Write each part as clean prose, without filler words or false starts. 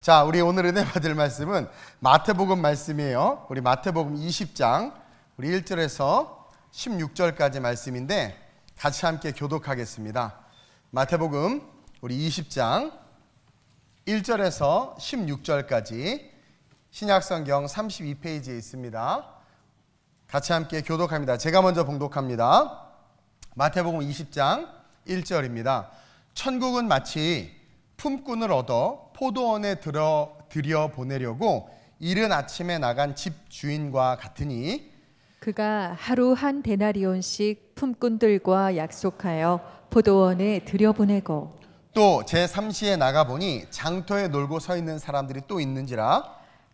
자, 우리 오늘 은혜 받을 말씀은 마태복음 말씀이에요. 우리 마태복음 20장 우리 1절에서 16절까지 말씀인데 같이 함께 교독하겠습니다. 마태복음 우리 20장 1절에서 16절까지 신약성경 32페이지에 있습니다. 같이 함께 교독합니다. 제가 먼저 봉독합니다. 마태복음 20장 1절입니다. 천국은 마치 품꾼을 얻어 포도원에 들여 보내려고 이른 아침에 나간 집 주인과 같으니 그가 하루 한 데나리온씩 품꾼들과 약속하여 포도원에 들여보내고 또 제3시에 나가보니 장터에 놀고 서 있는 사람들이 또 있는지라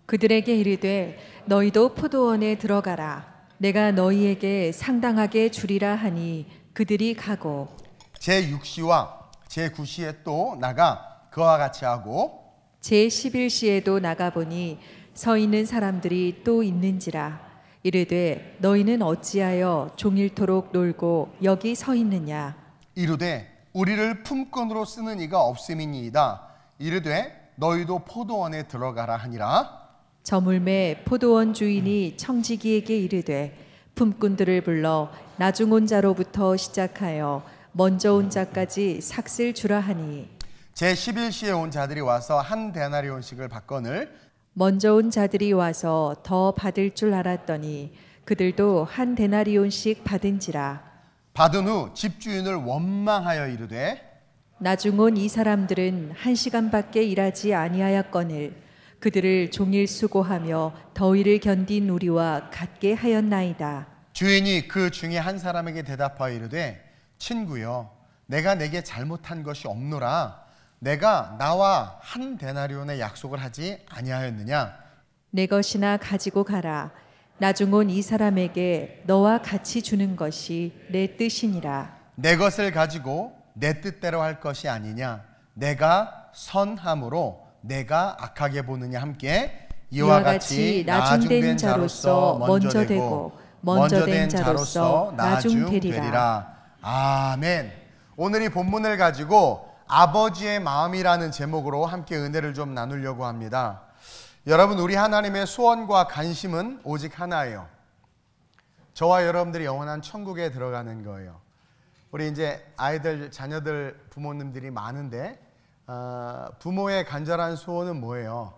그들에게 이르되 너희도 포도원에 들어가라. 내가 너희에게 상당하게 주리라 하니 그들이 가고 제6시와 제9시에 또 나가 그와 같이 하고 제11시에도 나가보니 서 있는 사람들이 또 있는지라. 이르되 너희는 어찌하여 종일토록 놀고 여기 서 있느냐. 이르되 우리를 품꾼으로 쓰는 이가 없음이니이다. 이르되 너희도 포도원에 들어가라 하니라. 저물매 포도원 주인이 청지기에게 이르되 품꾼들을 불러 나중 온 자로부터 시작하여 먼저 온 자까지 삭슬 주라 하니 제11시에 온 자들이 와서 한 데나리온씩을 받거늘 먼저 온 자들이 와서 더 받을 줄 알았더니 그들도 한 데나리온씩 받은지라. 받은 후 집주인을 원망하여 이르되 나중 온 이 사람들은 1시간밖에 일하지 아니하였거늘 그들을 종일 수고하며 더위를 견딘 우리와 같게 하였나이다. 주인이 그 중에 한 사람에게 대답하여 이르되 친구여 내가 내게 잘못한 것이 없노라. 내가 나와 한 데나리온의 약속을 하지 아니하였느냐. 내 것이나 가지고 가라. 나중 온 이 사람에게 너와 같이 주는 것이 내 뜻이니라. 내 것을 가지고 내 뜻대로 할 것이 아니냐. 내가 선함으로 내가 악하게 보느냐. 함께 이와 같이 나중된 자로서 먼저 되고 먼저 된 자로서 나중되리라. 아멘. 오늘 이 본문을 가지고 아버지의 마음이라는 제목으로 함께 은혜를 좀 나누려고 합니다. 여러분, 우리 하나님의 소원과 관심은 오직 하나예요. 저와 여러분들이 영원한 천국에 들어가는 거예요. 우리 이제 아이들, 자녀들, 부모님들이 많은데 부모의 간절한 소원은 뭐예요?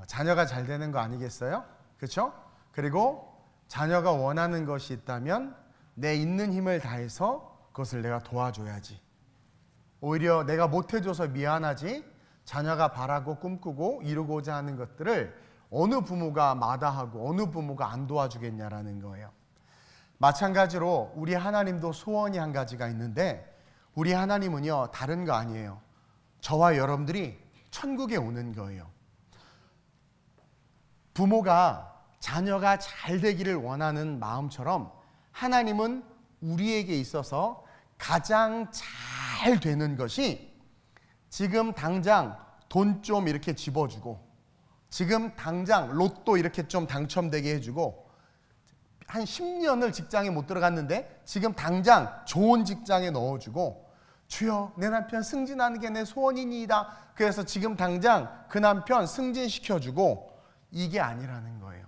자녀가 잘 되는 거 아니겠어요? 그렇죠? 그리고 자녀가 원하는 것이 있다면 내 있는 힘을 다해서 그것을 내가 도와줘야지. 오히려 내가 못해줘서 미안하지 자녀가 바라고 꿈꾸고 이루고자 하는 것들을 어느 부모가 마다하고 어느 부모가 안 도와주겠냐라는 거예요. 마찬가지로 우리 하나님도 소원이 한 가지가 있는데 우리 하나님은요 다른 거 아니에요. 저와 여러분들이 천국에 오는 거예요. 부모가 자녀가 잘 되기를 원하는 마음처럼 하나님은 우리에게 있어서 가장 잘 되는 것이 지금 당장 돈 좀 이렇게 집어주고 지금 당장 로또 이렇게 좀 당첨되게 해주고 한 10년을 직장에 못 들어갔는데 지금 당장 좋은 직장에 넣어주고 주여 내 남편 승진하는 게 내 소원이니이다. 그래서 지금 당장 그 남편 승진시켜주고 이게 아니라는 거예요.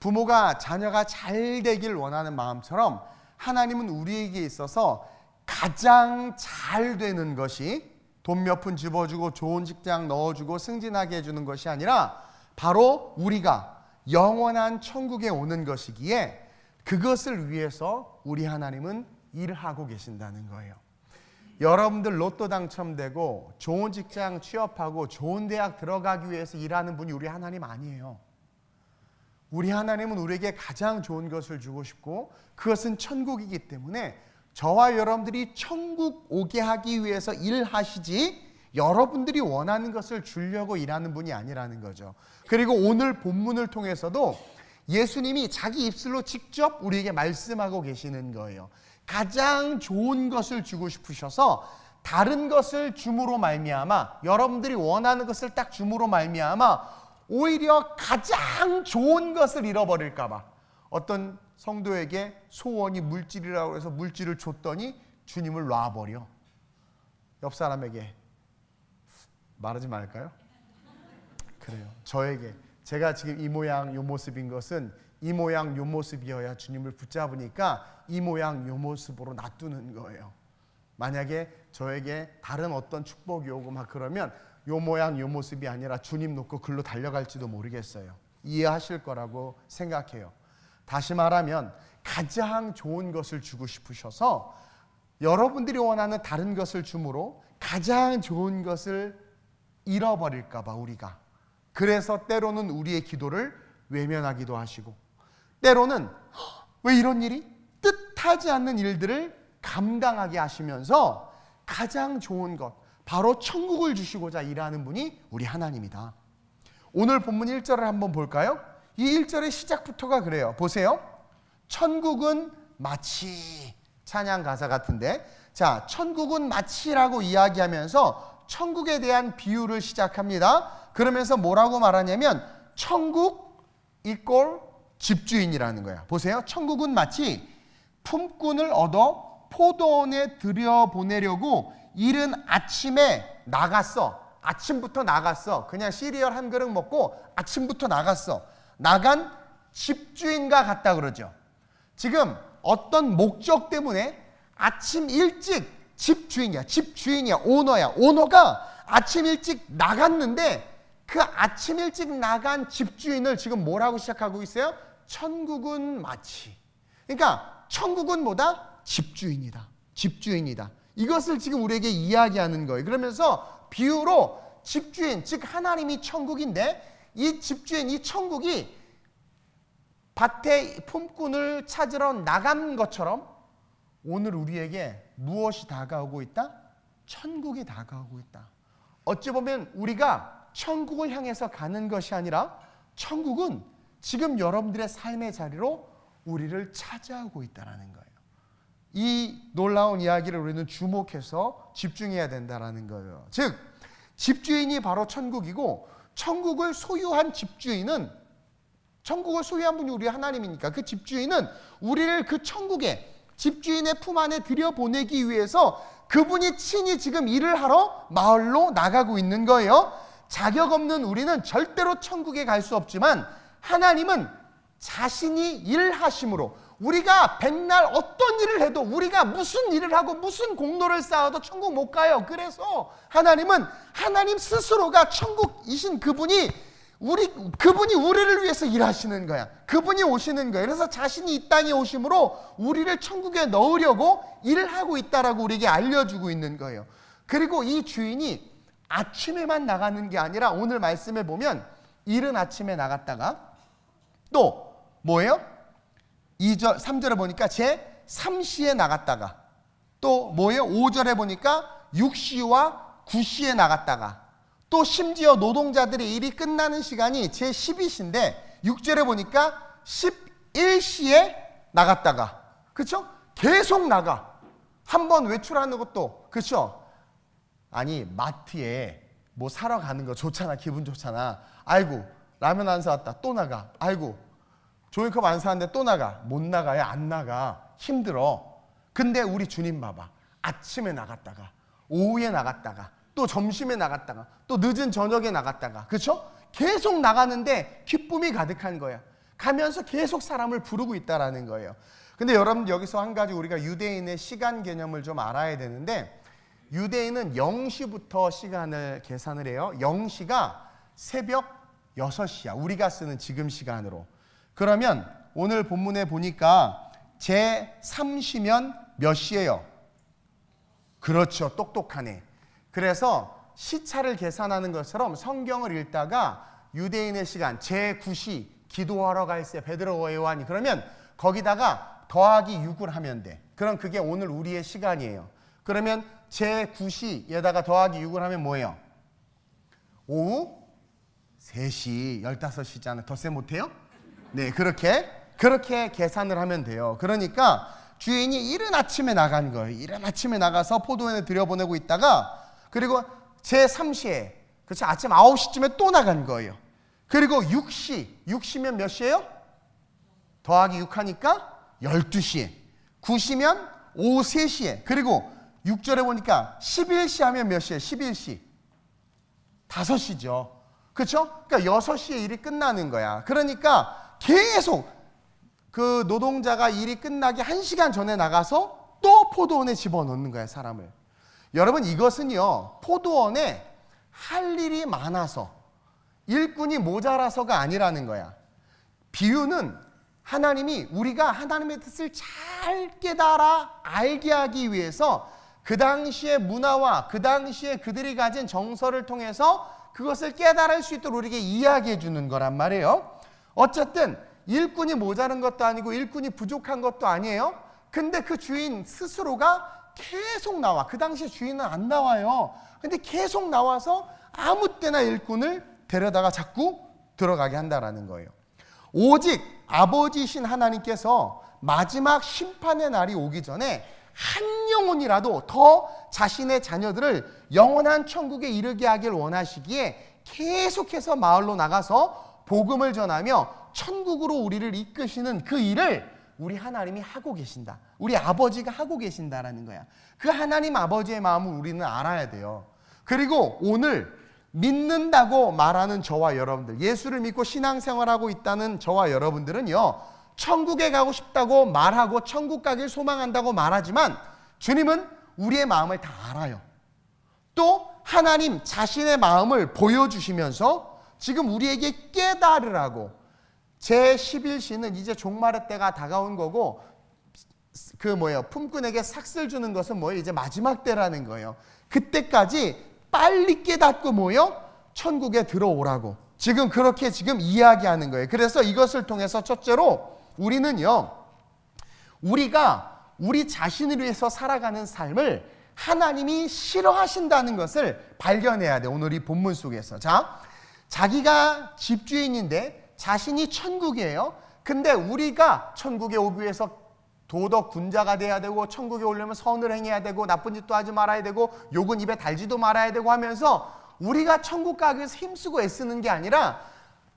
부모가 자녀가 잘 되길 원하는 마음처럼 하나님은 우리에게 있어서 가장 잘 되는 것이 돈 몇 푼 집어주고 좋은 직장 넣어주고 승진하게 해주는 것이 아니라 바로 우리가 영원한 천국에 오는 것이기에 그것을 위해서 우리 하나님은 일하고 계신다는 거예요. 여러분들 로또 당첨되고 좋은 직장 취업하고 좋은 대학 들어가기 위해서 일하는 분이 우리 하나님 아니에요. 우리 하나님은 우리에게 가장 좋은 것을 주고 싶고 그것은 천국이기 때문에 저와 여러분들이 천국 오게 하기 위해서 일하시지 여러분들이 원하는 것을 주려고 일하는 분이 아니라는 거죠. 그리고 오늘 본문을 통해서도 예수님이 자기 입술로 직접 우리에게 말씀하고 계시는 거예요. 가장 좋은 것을 주고 싶으셔서 다른 것을 줌으로 말미암아 여러분들이 원하는 것을 딱 줌으로 말미암아 오히려 가장 좋은 것을 잃어버릴까 봐 어떤 성도에게 소원이 물질이라고 해서 물질을 줬더니 주님을 놔버려. 옆 사람에게 말하지 말까요? 그래요. 저에게 제가 지금 이 모양 요 모습인 것은 이 모양 요 모습이어야 주님을 붙잡으니까 이 모양 요 모습으로 놔두는 거예요. 만약에 저에게 다른 어떤 축복이 오고 막 그러면 요 모양 요 모습이 아니라 주님 놓고 글로 달려갈지도 모르겠어요. 이해하실 거라고 생각해요. 다시 말하면 가장 좋은 것을 주고 싶으셔서 여러분들이 원하는 다른 것을 줌으로 가장 좋은 것을 잃어버릴까 봐 우리가. 그래서 때로는 우리의 기도를 외면하기도 하시고, 때로는 왜 이런 일이? 뜻하지 않는 일들을 감당하게 하시면서 가장 좋은 것, 바로 천국을 주시고자 일하는 분이 우리 하나님이다. 오늘 본문 1절을 한번 볼까요? 이 1절의 시작부터가 그래요. 보세요. 천국은 마치, 찬양 가사 같은데, 자, 천국은 마치라고 이야기하면서 천국에 대한 비유를 시작합니다. 그러면서 뭐라고 말하냐면 천국 이꼴 집주인이라는 거야. 보세요. 천국은 마치 품꾼을 얻어 포도원에 들여보내려고 이른 아침에 나갔어. 아침부터 나갔어. 그냥 시리얼 한 그릇 먹고 아침부터 나갔어. 나간 집주인과 같다 그러죠. 지금 어떤 목적 때문에 아침 일찍 집주인이야, 오너야. 오너가 아침 일찍 나갔는데 그 아침 일찍 나간 집주인을 지금 뭐라고 시작하고 있어요? 천국은 마치. 그러니까 천국은 뭐다? 집주인이다. 집주인이다. 이것을 지금 우리에게 이야기하는 거예요. 그러면서 비유로 집주인, 즉 하나님이 천국인데 이 집주인, 이 천국이 밭에 품꾼을 찾으러 나간 것처럼 오늘 우리에게 무엇이 다가오고 있다? 천국이 다가오고 있다. 어찌 보면 우리가 천국을 향해서 가는 것이 아니라 천국은 지금 여러분들의 삶의 자리로 우리를 찾아오고 있다는 거예요. 이 놀라운 이야기를 우리는 주목해서 집중해야 된다는 거예요. 즉 집주인이 바로 천국이고, 천국을 소유한 집주인은, 천국을 소유한 분이 우리 하나님이니까 그 집주인은 우리를 그 천국에 집주인의 품 안에 들여보내기 위해서 그분이 친히 지금 일을 하러 마을로 나가고 있는 거예요. 자격 없는 우리는 절대로 천국에 갈 수 없지만 하나님은 자신이 일하심으로, 우리가 백날 어떤 일을 해도, 우리가 무슨 일을 하고 무슨 공로를 쌓아도 천국 못 가요. 그래서 하나님은 하나님 스스로가 천국이신 그분이 우리를 위해서 일하시는 거야. 그분이 오시는 거예요. 그래서 자신이 이 땅에 오심으로 우리를 천국에 넣으려고 일을 하고 있다라고 우리에게 알려주고 있는 거예요. 그리고 이 주인이 아침에만 나가는 게 아니라 오늘 말씀에 보면 이른 아침에 나갔다가 또 뭐예요? 2절, 3절에 보니까 제 3시에 나갔다가 또 뭐예요? 5절에 보니까 6시와 9시에 나갔다가 또 심지어 노동자들의 일이 끝나는 시간이 제 12시인데 6절에 보니까 11시에 나갔다가, 그렇죠? 계속 나가. 한번 외출하는 것도, 그렇죠? 아니 마트에 뭐 사러 가는 거 좋잖아. 기분 좋잖아. 아이고 라면 안 사왔다. 또 나가. 아이고 종이컵 안 사왔는데 또 나가. 못 나가요. 안 나가. 힘들어. 근데 우리 주님 봐봐. 아침에 나갔다가 오후에 나갔다가 또 점심에 나갔다가 또 늦은 저녁에 나갔다가, 그렇죠? 계속 나가는데 기쁨이 가득한 거야. 가면서 계속 사람을 부르고 있다라는 거예요. 근데 여러분 여기서 한 가지 우리가 유대인의 시간 개념을 좀 알아야 되는데, 유대인은 0시부터 시간을 계산을 해요. 0시가 새벽 6시야. 우리가 쓰는 지금 시간으로. 그러면 오늘 본문에 보니까 제 3시면 몇 시예요? 그렇죠. 똑똑하네. 그래서 시차를 계산하는 것처럼 성경을 읽다가 유대인의 시간 제 9시 기도하러 갈 때 베드로와 요한이, 그러면 거기다가 더하기 6을 하면 돼. 그럼 그게 오늘 우리의 시간이에요. 그러면 제 9시에다가 더하기 6을 하면 뭐예요? 오후 3시, 15시잖아요. 덧셈 못해요? 네, 그렇게 계산을 하면 돼요. 그러니까 주인이 이른 아침에 나간 거예요. 이른 아침에 나가서 포도원에 들여보내고 있다가, 그리고 제 3시에, 그렇죠? 아침 9시쯤에 또 나간 거예요. 그리고 6시면 몇 시예요? 더하기 6 하니까 12시에. 9시면 오후 3시에. 그리고 6절에 보니까 11시 하면 몇 시에? 11시. 5시죠. 그렇죠? 그러니까 6시에 일이 끝나는 거야. 그러니까 계속 그 노동자가 일이 끝나기 1시간 전에 나가서 또 포도원에 집어넣는 거야, 사람을. 여러분, 이것은요, 포도원에 할 일이 많아서, 일꾼이 모자라서가 아니라는 거야. 비유는 하나님이 우리가 하나님의 뜻을 잘 깨달아 알게 하기 위해서 그 당시의 문화와 그 당시에 그들이 가진 정서를 통해서 그것을 깨달을 수 있도록 우리에게 이야기해 주는 거란 말이에요. 어쨌든 일꾼이 모자란 것도 아니고 일꾼이 부족한 것도 아니에요. 근데 그 주인 스스로가 계속 나와. 그 당시 주인은 안 나와요. 근데 계속 나와서 아무 때나 일꾼을 데려다가 자꾸 들어가게 한다라는 거예요. 오직 아버지이신 하나님께서 마지막 심판의 날이 오기 전에 한 영혼이라도 더 자신의 자녀들을 영원한 천국에 이르게 하길 원하시기에 계속해서 마을로 나가서 복음을 전하며 천국으로 우리를 이끄시는 그 일을 우리 하나님이 하고 계신다. 우리 아버지가 하고 계신다라는 거야. 그 하나님 아버지의 마음을 우리는 알아야 돼요. 그리고 오늘 믿는다고 말하는 저와 여러분들, 예수를 믿고 신앙생활하고 있다는 저와 여러분들은요, 천국에 가고 싶다고 말하고 천국 가길 소망한다고 말하지만 주님은 우리의 마음을 다 알아요. 또 하나님 자신의 마음을 보여주시면서 지금 우리에게 깨달으라고, 제11시는 이제 종말의 때가 다가온 거고, 품꾼에게 삭슬 주는 것은 이제 마지막 때라는 거예요. 그때까지 빨리 깨닫고 천국에 들어오라고 지금 그렇게 지금 이야기하는 거예요. 그래서 이것을 통해서 첫째로 우리는요, 우리가 우리 자신을 위해서 살아가는 삶을 하나님이 싫어하신다는 것을 발견해야 돼. 오늘 이 본문 속에서. 자, 자기가 집주인인데 자신이 천국이에요. 근데 우리가 천국에 오기 위해서 도덕 군자가 돼야 되고, 천국에 오려면 선을 행해야 되고, 나쁜 짓도 하지 말아야 되고, 욕은 입에 달지도 말아야 되고 하면서 우리가 천국 가기 위해서 힘쓰고 애쓰는 게 아니라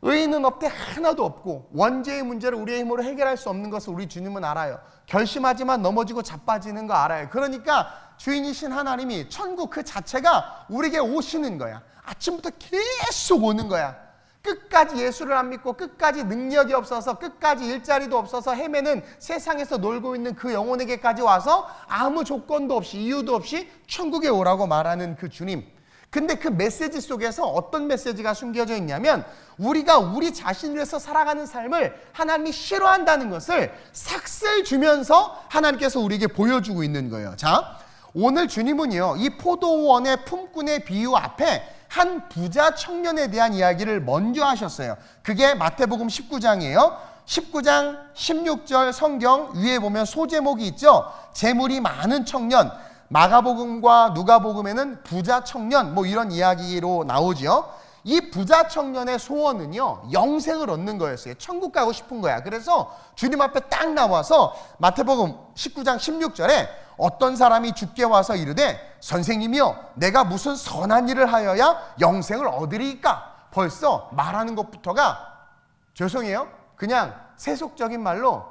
의인은 없대 하나도 없고 원죄의 문제를 우리의 힘으로 해결할 수 없는 것을 우리 주님은 알아요. 결심하지만 넘어지고 자빠지는 거 알아요. 그러니까 주인이신 하나님이 천국 그 자체가 우리에게 오시는 거야. 아침부터 계속 오는 거야. 끝까지 예수를 안 믿고 끝까지 능력이 없어서 끝까지 일자리도 없어서 헤매는 세상에서 놀고 있는 그 영혼에게까지 와서 아무 조건도 없이 이유도 없이 천국에 오라고 말하는 그 주님. 근데 그 메시지 속에서 어떤 메시지가 숨겨져 있냐면 우리가 우리 자신을 위해서 살아가는 삶을 하나님이 싫어한다는 것을 삭슬 주면서 하나님께서 우리에게 보여주고 있는 거예요. 자, 오늘 주님은요, 이 포도원의 품꾼의 비유 앞에 한 부자 청년에 대한 이야기를 먼저 하셨어요. 그게 마태복음 19장이에요. 19장 16절 성경 위에 보면 소제목이 있죠. 재물이 많은 청년. 마가복음과 누가복음에는 부자 청년 이런 이야기로 나오죠. 이 부자 청년의 소원은요, 영생을 얻는 거였어요. 천국 가고 싶은 거야. 그래서 주님 앞에 딱 나와서 마태복음 19장 16절에 어떤 사람이 주께 와서 이르되 선생님이여 내가 무슨 선한 일을 하여야 영생을 얻으리이까. 벌써 말하는 것부터가 죄송해요, 그냥 세속적인 말로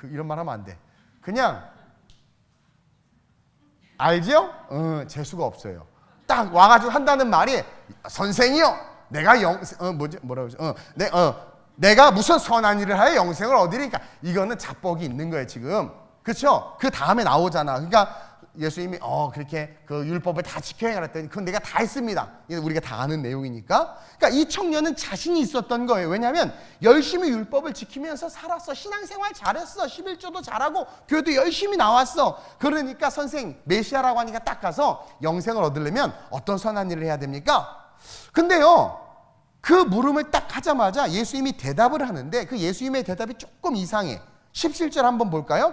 이런 말 하면 안 돼. 그냥 알죠? 재수가 없어요. 딱 와가지고 한다는 말이 선생이요 내가 내가 무슨 선한 일을 하여 영생을 얻으리니까. 이거는 자뻑이 있는 거예요 지금. 그렇죠? 그 다음에 나오잖아. 그러니까 예수님이 그렇게 그 율법을 다 지켜야 그랬더니 그건 내가 다 했습니다. 우리가 다 아는 내용이니까. 그러니까 이 청년은 자신이 있었던 거예요. 왜냐하면 열심히 율법을 지키면서 살았어. 신앙생활 잘했어. 11조도 잘하고 교회도 열심히 나왔어. 그러니까 선생 메시아라고 하니까 딱 가서 영생을 얻으려면 어떤 선한 일을 해야 됩니까? 근데요, 그 물음을 딱 하자마자 예수님이 대답을 하는데 그 예수님의 대답이 조금 이상해. 17절 한번 볼까요?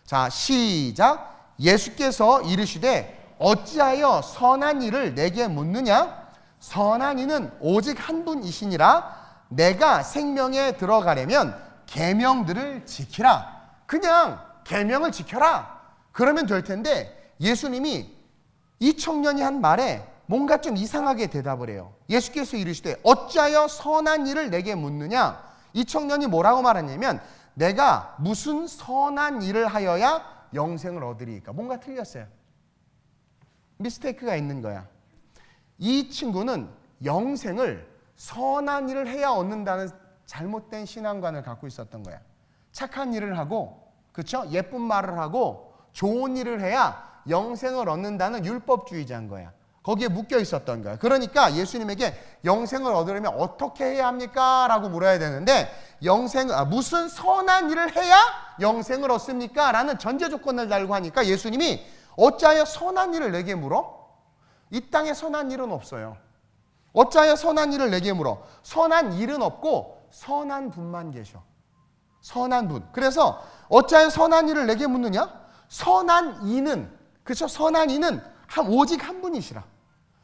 자, 시작. 예수께서 이르시되 어찌하여 선한 일을 내게 묻느냐? 선한 이는 오직 한 분이시니라. 내가 생명에 들어가려면 계명들을 지키라. 그냥 계명을 지켜라. 그러면 될 텐데 예수님이 이 청년이 한 말에 뭔가 좀 이상하게 대답을 해요. 예수께서 이르시되 어찌하여 선한 일을 내게 묻느냐? 이 청년이 뭐라고 말하냐면 내가 무슨 선한 일을 하여야 영생을 얻으리까. 뭔가 틀렸어요. 미스테이크가 있는 거야. 이 친구는 영생을 선한 일을 해야 얻는다는 잘못된 신앙관을 갖고 있었던 거야. 착한 일을 하고, 그렇죠? 예쁜 말을 하고 좋은 일을 해야 영생을 얻는다는 율법주의자인 거야. 거기에 묶여 있었던 거야. 그러니까 예수님에게 영생을 얻으려면 어떻게 해야 합니까? 라고 물어야 되는데, 무슨 선한 일을 해야 영생을 얻습니까? 라는 전제 조건을 달고 하니까 예수님이 어찌하여 선한 일을 내게 물어? 이 땅에 선한 일은 없어요. 어찌하여 선한 일을 내게 물어? 선한 일은 없고 선한 분만 계셔. 선한 분. 그래서 어찌하여 선한 일을 내게 묻느냐? 선한 이는, 그렇죠? 선한 이는 오직 한 분이시라.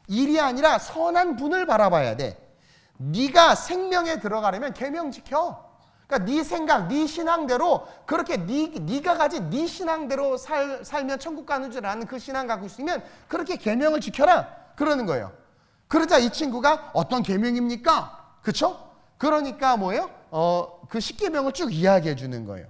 일이 아니라 선한 분을 바라봐야 돼. 네가 생명에 들어가려면 계명 지켜. 그러니까 네 생각, 네 신앙대로 그렇게 네가 가진 네 신앙대로 살면 천국 가는 줄 아는 그 신앙 갖고 있으면 그렇게 계명을 지켜라. 그러는 거예요. 그러자 이 친구가 어떤 계명입니까? 그렇죠? 그러니까 뭐예요? 그 10계명을 쭉 이야기해 주는 거예요.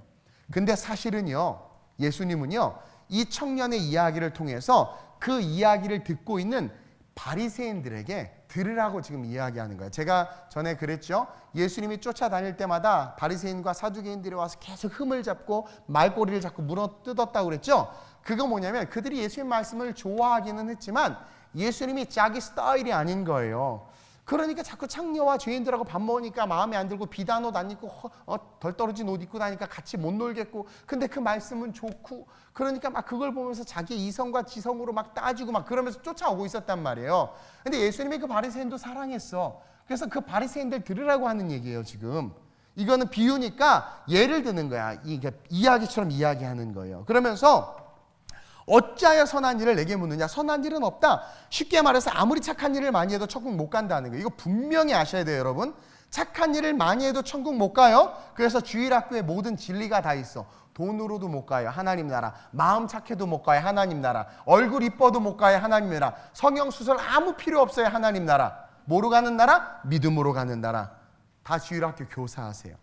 근데 사실은요, 예수님은요, 이 청년의 이야기를 통해서 그 이야기를 듣고 있는 바리새인들에게 들으라고 지금 이야기하는 거예요. 제가 전에 그랬죠. 예수님이 쫓아다닐 때마다 바리새인과 사두개인들이 와서 계속 흠을 잡고 말꼬리를 잡고 물어 뜯었다고 그랬죠. 그거 뭐냐면 그들이 예수님 말씀을 좋아하기는 했지만 예수님이 자기 스타일이 아닌 거예요. 그러니까 자꾸 창녀와 죄인들하고 밥 먹으니까 마음에 안 들고 비단 옷 안 입고 덜 떨어진 옷 입고 다니까 같이 못 놀겠고, 근데 그 말씀은 좋고, 그러니까 막 그걸 보면서 자기 이성과 지성으로 막 따지고 막 그러면서 쫓아오고 있었단 말이에요. 근데 예수님이 그 바리새인도 사랑했어. 그래서 그 바리새인들 들으라고 하는 얘기예요. 지금 이거는 비유니까 예를 드는 거야. 이야기처럼 이야기하는 거예요. 그러면서 어찌하여 선한 일을 내게 묻느냐? 선한 일은 없다. 쉽게 말해서 아무리 착한 일을 많이 해도 천국 못 간다는 거예요. 이거 분명히 아셔야 돼요, 여러분. 착한 일을 많이 해도 천국 못 가요. 그래서 주일학교에 모든 진리가 다 있어. 돈으로도 못 가요, 하나님 나라. 마음 착해도 못 가요, 하나님 나라. 얼굴 이뻐도 못 가요, 하나님 나라. 성형수술 아무 필요 없어요, 하나님 나라. 뭐로 가는 나라? 믿음으로 가는 나라. 다 주일학교 교사하세요.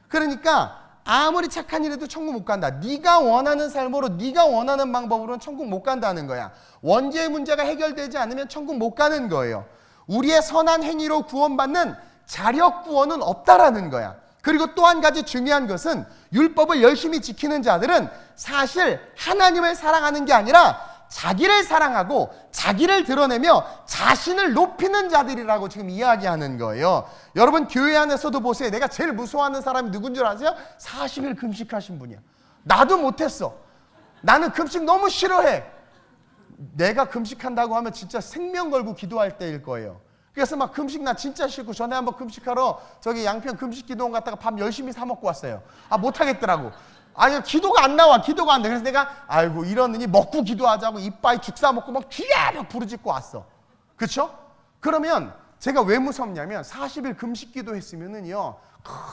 그러니까 아무리 착한 일해도 천국 못 간다. 네가 원하는 삶으로 네가 원하는 방법으로는 천국 못 간다는 거야. 원죄의 문제가 해결되지 않으면 천국 못 가는 거예요. 우리의 선한 행위로 구원받는 자력 구원은 없다라는 거야. 그리고 또 한 가지 중요한 것은 율법을 열심히 지키는 자들은 사실 하나님을 사랑하는 게 아니라 자기를 사랑하고 자기를 드러내며 자신을 높이는 자들이라고 지금 이야기하는 거예요. 여러분 교회 안에서도 보세요. 내가 제일 무서워하는 사람이 누군 줄 아세요? 40일 금식하신 분이야. 나도 못했어. 나는 금식 너무 싫어해. 내가 금식한다고 하면 진짜 생명 걸고 기도할 때일 거예요. 그래서 막 금식 나 진짜 싫고, 전에 한번 금식하러 저기 양평 금식 기도원 갔다가 밥 열심히 사 먹고 왔어요. 못하겠더라고. 아니 기도가 안 나와. 기도가 안 돼. 그래서 내가 아이고 이러느니 먹고 기도하자고 이빠이 죽 싸먹고 막 귀야 막 부르짖고 왔어. 그렇죠? 그러면 제가 왜 무섭냐면 40일 금식 기도했으면은요,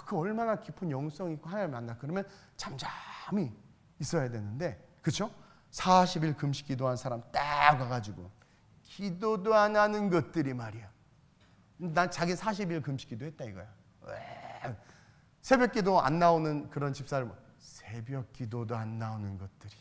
그 얼마나 깊은 영성 있고 하나님 만나. 그러면 잠잠히 있어야 되는데, 그렇죠? 40일 금식 기도한 사람 딱 와가지고 기도도 안 하는 것들이 말이야. 난 자기 40일 금식 기도했다 이거야. 왜? 새벽 기도 안 나오는 그런 집사를, 새벽 기도도 안 나오는 것들이.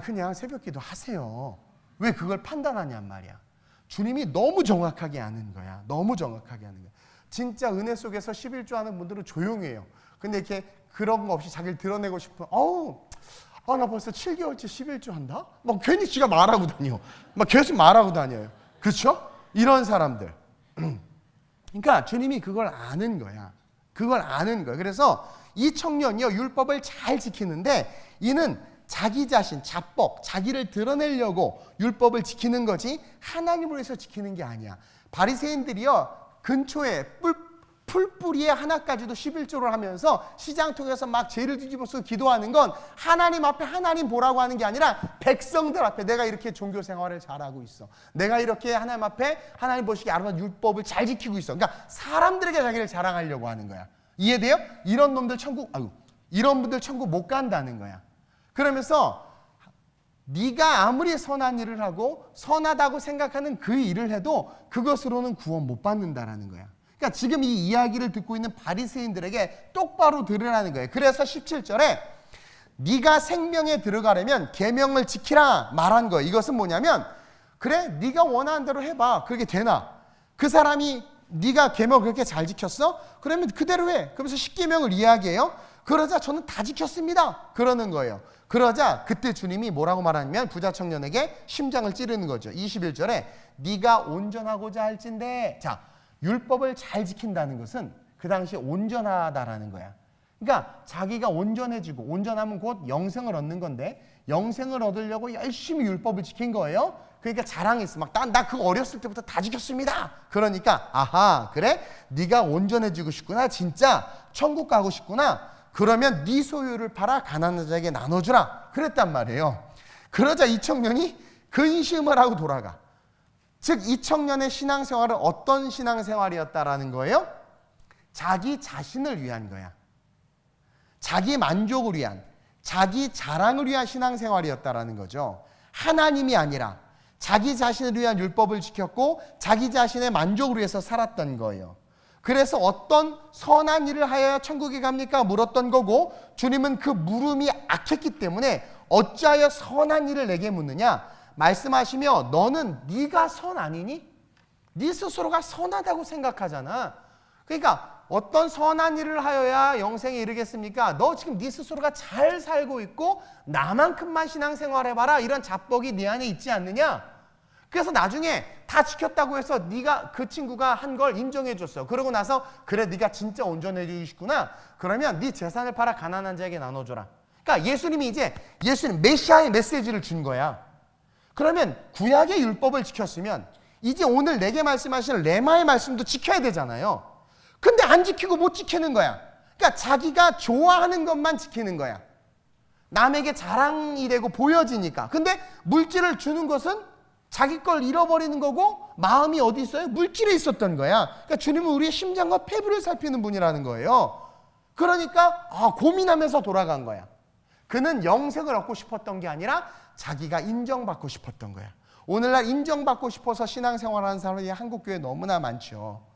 그냥 새벽 기도 하세요. 왜 그걸 판단하냔 말이야. 주님이 너무 정확하게 아는 거야. 너무 정확하게 아는 거야. 진짜 은혜 속에서 11조 하는 분들은 조용해요. 근데 이렇게 그런 거 없이 자기를 드러내고 싶어. 나 벌써 7개월째 11조 한다? 막 괜히 지가 말하고 다녀. 막 계속 말하고 다녀요. 그렇죠? 이런 사람들. 그러니까 주님이 그걸 아는 거야. 그걸 아는 거야. 그래서 이 청년이요, 율법을 잘 지키는데 이는 자기 자신, 자법, 자기를 드러내려고 율법을 지키는 거지 하나님을 위해서 지키는 게 아니야. 바리새인들이요, 근초에 풀뿌리에 하나까지도 11조를 하면서 시장통에서 막 죄를 뒤집어서 기도하는 건 하나님 앞에 하나님 보라고 하는 게 아니라 백성들 앞에 내가 이렇게 종교 생활을 잘하고 있어. 내가 이렇게 하나님 앞에 하나님 보시기에 아름다운 율법을 잘 지키고 있어. 그러니까 사람들에게 자기를 자랑하려고 하는 거야. 이해돼요? 이런 놈들 이런 분들 천국 못 간다는 거야. 그러면서 네가 아무리 선한 일을 하고 선하다고 생각하는 그 일을 해도 그것으로는 구원 못 받는다라는 거야. 그러니까 지금 이 이야기를 듣고 있는 바리새인들에게 똑바로 들으라는 거예요. 그래서 17절에 네가 생명에 들어가려면 계명을 지키라 말한 거예요. 이것은 뭐냐면 그래, 네가 원하는 대로 해봐. 그게 되나? 그 사람이 네가 계명 그렇게 잘 지켰어? 그러면 그대로 해. 그러면서 10계명을 이야기해요. 그러자 저는 다 지켰습니다. 그러는 거예요. 그러자 그때 주님이 뭐라고 말하냐면 부자 청년에게 심장을 찌르는 거죠. 21절에 네가 온전하고자 할진대. 자, 율법을 잘 지킨다는 것은 그 당시에 온전하다라는 거야. 그러니까 자기가 온전해지고, 온전하면 곧 영생을 얻는 건데 영생을 얻으려고 열심히 율법을 지킨 거예요. 그러니까 자랑했어. 막 나 그거 어렸을 때부터 다 지켰습니다. 그러니까 아하, 그래? 네가 온전해지고 싶구나. 진짜 천국 가고 싶구나. 그러면 네 소유를 팔아 가난한 자에게 나눠주라. 그랬단 말이에요. 그러자 이 청년이 근심을 하고 돌아가. 즉 이 청년의 신앙생활은 어떤 신앙생활이었다라는 거예요? 자기 자신을 위한 거야. 자기 만족을 위한, 자기 자랑을 위한 신앙생활이었다라는 거죠. 하나님이 아니라 자기 자신을 위한 율법을 지켰고 자기 자신의 만족을 위해서 살았던 거예요. 그래서 어떤 선한 일을 하여야 천국에 갑니까? 물었던 거고, 주님은 그 물음이 악했기 때문에 어찌하여 선한 일을 내게 묻느냐 말씀하시며, 너는 네가 선 아니니? 네 스스로가 선하다고 생각하잖아. 그러니까 어떤 선한 일을 하여야 영생에 이르겠습니까? 너 지금 네 스스로가 잘 살고 있고 나만큼만 신앙생활 해봐라, 이런 자뻑이 네 안에 있지 않느냐? 그래서 나중에 다 지켰다고 해서 네가 그 친구가 한 걸 인정해 줬어. 그러고 나서 그래, 네가 진짜 온전해지고 싶구나. 그러면 네 재산을 팔아 가난한 자에게 나눠줘라. 그러니까 예수님 메시아의 메시지를 준 거야. 그러면 구약의 율법을 지켰으면 이제 오늘 내게 말씀하시는 레마의 말씀도 지켜야 되잖아요. 근데 안 지키고 못 지키는 거야. 그러니까 자기가 좋아하는 것만 지키는 거야. 남에게 자랑이 되고 보여지니까. 근데 물질을 주는 것은 자기 걸 잃어버리는 거고, 마음이 어디 있어요? 물질에 있었던 거야. 그러니까 주님은 우리의 심장과 폐부를 살피는 분이라는 거예요. 그러니까 고민하면서 돌아간 거야. 그는 영생을 얻고 싶었던 게 아니라 자기가 인정받고 싶었던 거야. 오늘날 인정받고 싶어서 신앙생활하는 사람이 한국교회에 너무나 많죠.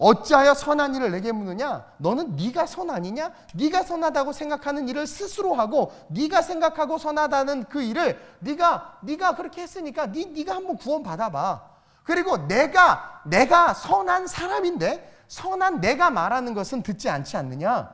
어찌하여 선한 일을 내게 묻느냐? 너는 네가 선 아니냐? 네가 선하다고 생각하는 일을 스스로 하고, 네가 생각하고 선하다는 그 일을 네가 그렇게 했으니까 네가 한번 구원 받아봐. 그리고 내가 선한 사람인데 선한 내가 말하는 것은 듣지 않지 않느냐?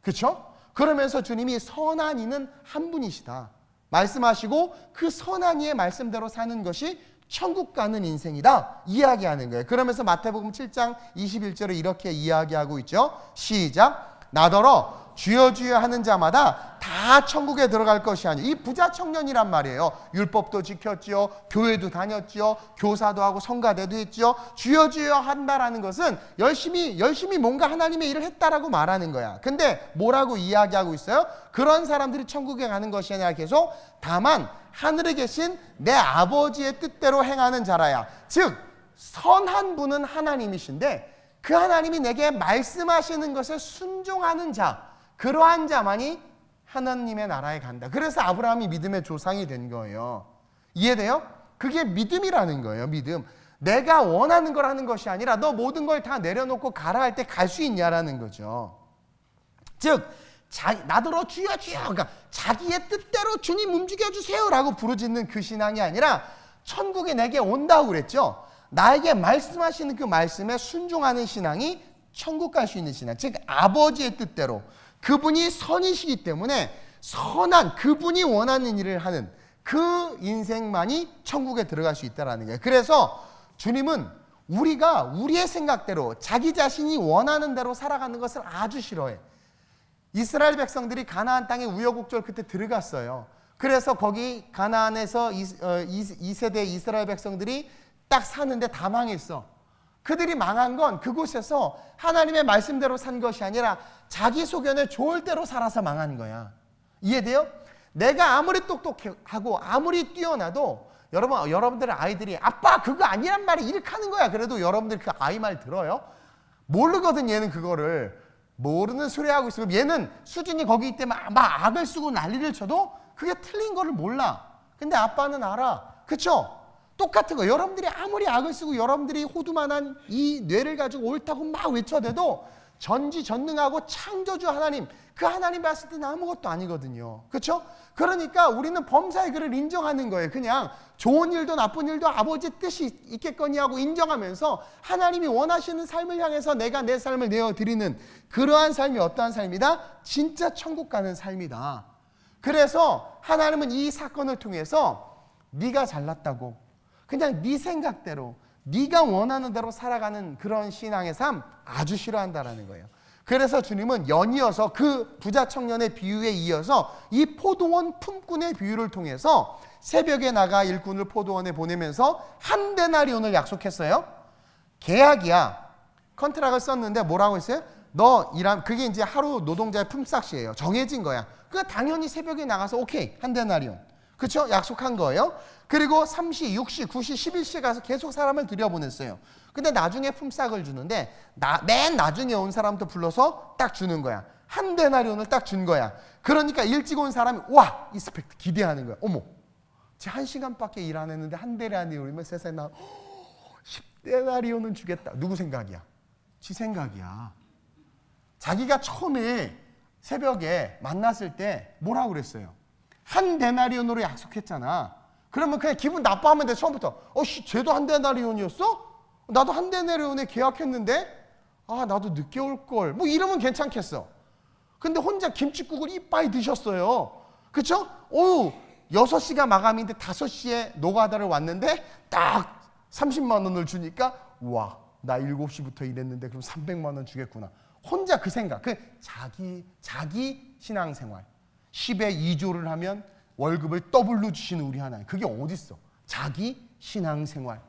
그렇죠? 그러면서 주님이 선한 이는 한 분이시다 말씀하시고, 그 선한 이의 말씀대로 사는 것이 천국 가는 인생이다 이야기하는 거예요. 그러면서 마태복음 7장 21절에 이렇게 이야기하고 있죠. 시작. 나더러 주여 주여 하는 자마다 다 천국에 들어갈 것이 아니요. 이 부자 청년이란 말이에요. 율법도 지켰지요, 교회도 다녔지요, 교사도 하고 성가대도 했지요. 주여 주여 한다라는 것은 열심히 뭔가 하나님의 일을 했다라고 말하는 거야. 근데 뭐라고 이야기하고 있어요? 그런 사람들이 천국에 가는 것이 아니라 계속 다만 하늘에 계신 내 아버지의 뜻대로 행하는 자라야. 즉 선한 분은 하나님이신데 그 하나님이 내게 말씀하시는 것에 순종하는 자, 그러한 자만이 하나님의 나라에 간다. 그래서 아브라함이 믿음의 조상이 된 거예요. 이해돼요? 그게 믿음이라는 거예요. 믿음. 내가 원하는 걸 하는 것이 아니라 너 모든 걸 다 내려놓고 가라 할 때 갈 수 있냐라는 거죠. 즉 나더러 주여 주여, 그러니까 자기의 뜻대로 주님 움직여주세요 라고 부르짖는 그 신앙이 아니라 천국에 내게 온다고 그랬죠. 나에게 말씀하시는 그 말씀에 순종하는 신앙이 천국 갈 수 있는 신앙. 즉 아버지의 뜻대로, 그분이 선이시기 때문에 선한 그분이 원하는 일을 하는 그 인생만이 천국에 들어갈 수 있다는 거예요. 그래서 주님은 우리가 우리의 생각대로 자기 자신이 원하는 대로 살아가는 것을 아주 싫어해. 이스라엘 백성들이 가나안 땅에 우여곡절 그때 들어갔어요. 그래서 거기 가나안에서 2세대 이스라엘 백성들이 딱 사는데 다 망했어. 그들이 망한 건 그곳에서 하나님의 말씀대로 산 것이 아니라 자기 소견에 좋을 대로 살아서 망한 거야. 이해돼요? 내가 아무리 똑똑하고 아무리 뛰어나도 여러분들의 아이들이 아빠 그거 아니란 말이 이렇게 하는 거야. 그래도 여러분들이 그 아이 말 들어요? 모르거든. 얘는 그거를 모르는 소리 하고 있으면 얘는 수준이 거기 있을 때 막 악을 쓰고 난리를 쳐도 그게 틀린 거를 몰라. 근데 아빠는 알아. 그쵸? 똑같은 거. 여러분들이 아무리 악을 쓰고 여러분들이 호두만한 이 뇌를 가지고 옳다고 막 외쳐대도 전지전능하고 창조주 하나님, 그 하나님 봤을 때는 아무것도 아니거든요. 그렇죠? 그러니까 우리는 범사의 그를 인정하는 거예요. 그냥 좋은 일도 나쁜 일도 아버지의 뜻이 있겠거니 하고 인정하면서 하나님이 원하시는 삶을 향해서 내가 내 삶을 내어드리는 그러한 삶이 어떠한 삶이다? 진짜 천국 가는 삶이다. 그래서 하나님은 이 사건을 통해서 네가 잘났다고 그냥 네 생각대로 네가 원하는 대로 살아가는 그런 신앙의 삶 아주 싫어한다라는 거예요. 그래서 주님은 연이어서 그 부자 청년의 비유에 이어서 이 포도원 품꾼의 비유를 통해서 새벽에 나가 일꾼을 포도원에 보내면서 한 데나리온을 약속했어요. 계약이야. 컨트락을 썼는데 뭐라고 했어요? 너 일한 그게 이제 하루 노동자의 품삯이에요. 정해진 거야. 그 당연히 새벽에 나가서 오케이 한 데나리온. 그렇죠? 약속한 거예요. 그리고 3시, 6시, 9시, 11시에 가서 계속 사람을 들여보냈어요. 근데 나중에 품삯을 주는데 맨 나중에 온 사람도 불러서 딱 주는 거야. 한 데나리온을 딱 준 거야. 그러니까 일찍 온 사람이 와! 이스펙트 기대하는 거야. 어머! 쟤 1시간밖에 일 안 했는데 한 데나리온이면 세상에 나 10데나리온은 주겠다. 누구 생각이야? 지 생각이야. 자기가 처음에 새벽에 만났을 때 뭐라고 그랬어요? 한 데나리온으로 약속했잖아. 그러면 그냥 기분 나빠하면 돼. 처음부터 쟤도 한 데나리온이었어? 나도 한 데나리온에 계약했는데 나도 늦게 올걸 뭐 이러면 괜찮겠어. 근데 혼자 김칫국을 이빠이 드셨어요. 그쵸? 6시가 마감인데 5시에 노가다를 왔는데 딱 30만 원을 주니까 와, 나 7시부터 일했는데 그럼 300만 원 주겠구나. 혼자 그 생각, 자기 신앙생활. 10에 2조를 하면 월급을 더블로 주시는 우리 하나님. 그게 어딨어? 자기 신앙생활.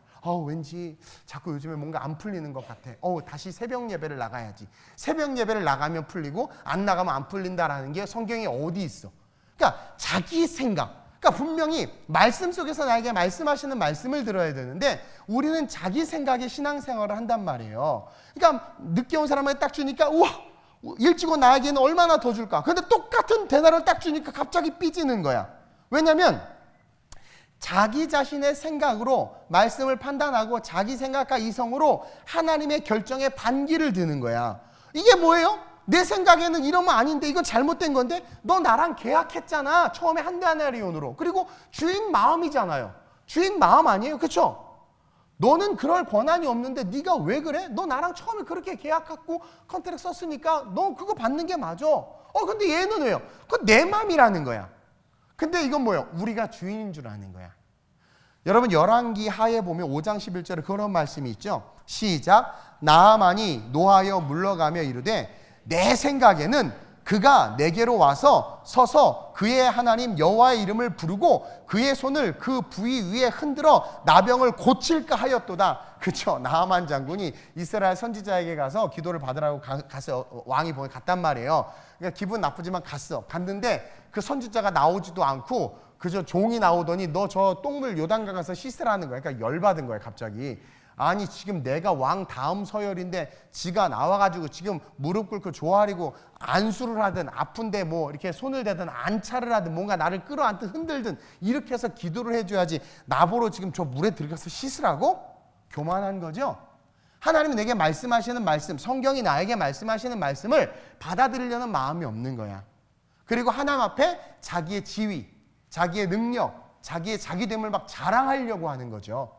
왠지 자꾸 요즘에 뭔가 안 풀리는 것 같아. 다시 새벽 예배를 나가야지. 새벽 예배를 나가면 풀리고 안 나가면 안 풀린다라는 게 성경에 어디 있어? 그러니까 자기 생각. 그러니까 분명히 말씀 속에서 나에게 말씀하시는 말씀을 들어야 되는데 우리는 자기 생각의 신앙생활을 한단 말이에요. 그러니까 늦게 온 사람한테 딱 주니까 우와! 일찍 온 나에게는 얼마나 더 줄까? 근데 똑같은 대나를 딱 주니까 갑자기 삐지는 거야. 왜냐면 자기 자신의 생각으로 말씀을 판단하고 자기 생각과 이성으로 하나님의 결정에 반기를 드는 거야. 이게 뭐예요? 내 생각에는 이러면 아닌데 이건 잘못된 건데 너 나랑 계약했잖아. 처음에 한 데나리온으로. 그리고 주인 마음이잖아요. 주인 마음 아니에요? 그렇죠? 너는 그럴 권한이 없는데 네가 왜 그래? 너 나랑 처음에 그렇게 계약하고 컨트랙 썼으니까 너 그거 받는 게 맞아. 근데 얘는 왜요? 그건 내 마음이라는 거야. 근데 이건 뭐예요? 우리가 주인인 줄 아는 거야. 여러분 열왕기 하에 보면 5장 11절에 그런 말씀이 있죠. 시작. 나아만이 노하여 물러가며 이르되 내 생각에는 그가 내게로 와서 서서 그의 하나님 여호와의 이름을 부르고 그의 손을 그 부위 위에 흔들어 나병을 고칠까 하였도다. 그렇죠? 나아만 장군이 이스라엘 선지자에게 가서 기도를 받으라고 가서 왕이 갔단 말이에요. 그러니까 기분 나쁘지만 갔는데 그 선지자가 나오지도 않고 그저 종이 나오더니 너 저 똥물 요단강 가서 씻으라는 거야. 그러니까 열받은 거야 갑자기. 아니 지금 내가 왕 다음 서열인데 지가 나와가지고 지금 무릎 꿇고 조아리고 안수를 하든 아픈데 뭐 이렇게 손을 대든 안차를 하든 뭔가 나를 끌어안든 흔들든 이렇게 해서 기도를 해줘야지 나보러 지금 저 물에 들어가서 씻으라고? 교만한 거죠. 하나님은 내게 말씀하시는 말씀, 성경이 나에게 말씀하시는 말씀을 받아들이려는 마음이 없는 거야. 그리고 하나님 앞에 자기의 지위, 자기의 능력, 자기의 자기됨을 막 자랑하려고 하는 거죠.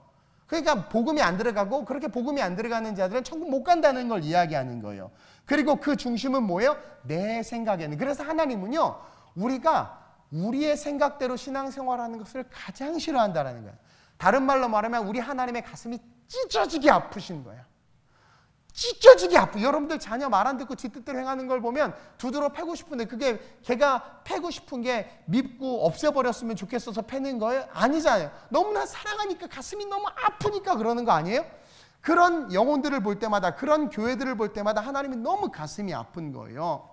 그러니까 복음이 안 들어가고 그렇게 복음이 안 들어가는 자들은 천국 못 간다는 걸 이야기하는 거예요. 그리고 그 중심은 뭐예요? 내 생각에는. 그래서 하나님은요, 우리가 우리의 생각대로 신앙생활하는 것을 가장 싫어한다는 거예요. 다른 말로 말하면 우리 하나님의 가슴이 찢어지게 아프신 거야. 찢어지게 아프. 여러분들 자녀 말 안 듣고 지 뜻대로 행하는 걸 보면 두드러 패고 싶은데 그게 걔가 패고 싶은 게 밉고 없애버렸으면 좋겠어서 패는 거예요? 아니잖아요. 너무나 사랑하니까 가슴이 너무 아프니까 그러는 거 아니에요? 그런 영혼들을 볼 때마다 그런 교회들을 볼 때마다 하나님이 너무 가슴이 아픈 거예요.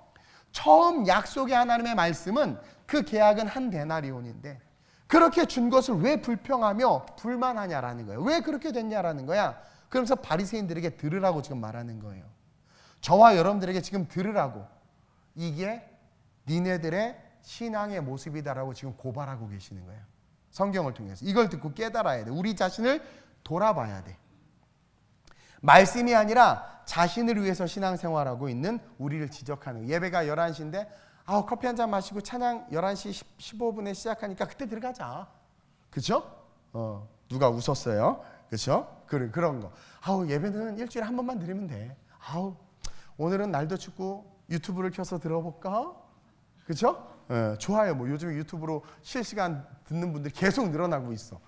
처음 약속의 하나님의 말씀은 그 계약은 한 데나리온인데 그렇게 준 것을 왜 불평하며 불만하냐라는 거예요. 왜 그렇게 됐냐라는 거야. 그러면서 바리새인들에게 들으라고 지금 말하는 거예요. 저와 여러분들에게 지금 들으라고. 이게 니네들의 신앙의 모습이다라고 지금 고발하고 계시는 거예요. 성경을 통해서. 이걸 듣고 깨달아야 돼. 우리 자신을 돌아봐야 돼. 말씀이 아니라 자신을 위해서 신앙생활하고 있는 우리를 지적하는 거예요. 예배가 11시인데 커피 한 잔 마시고 찬양 11시 15분에 시작하니까 그때 들어가자. 그렇죠? 누가 웃었어요? 그렇죠? 그런 거. 예배는 일주일에 한 번만 드리면 돼. 오늘은 날도 춥고 유튜브를 켜서 들어볼까? 그렇죠? 좋아요. 뭐 요즘에 유튜브로 실시간 듣는 분들이 계속 늘어나고 있어.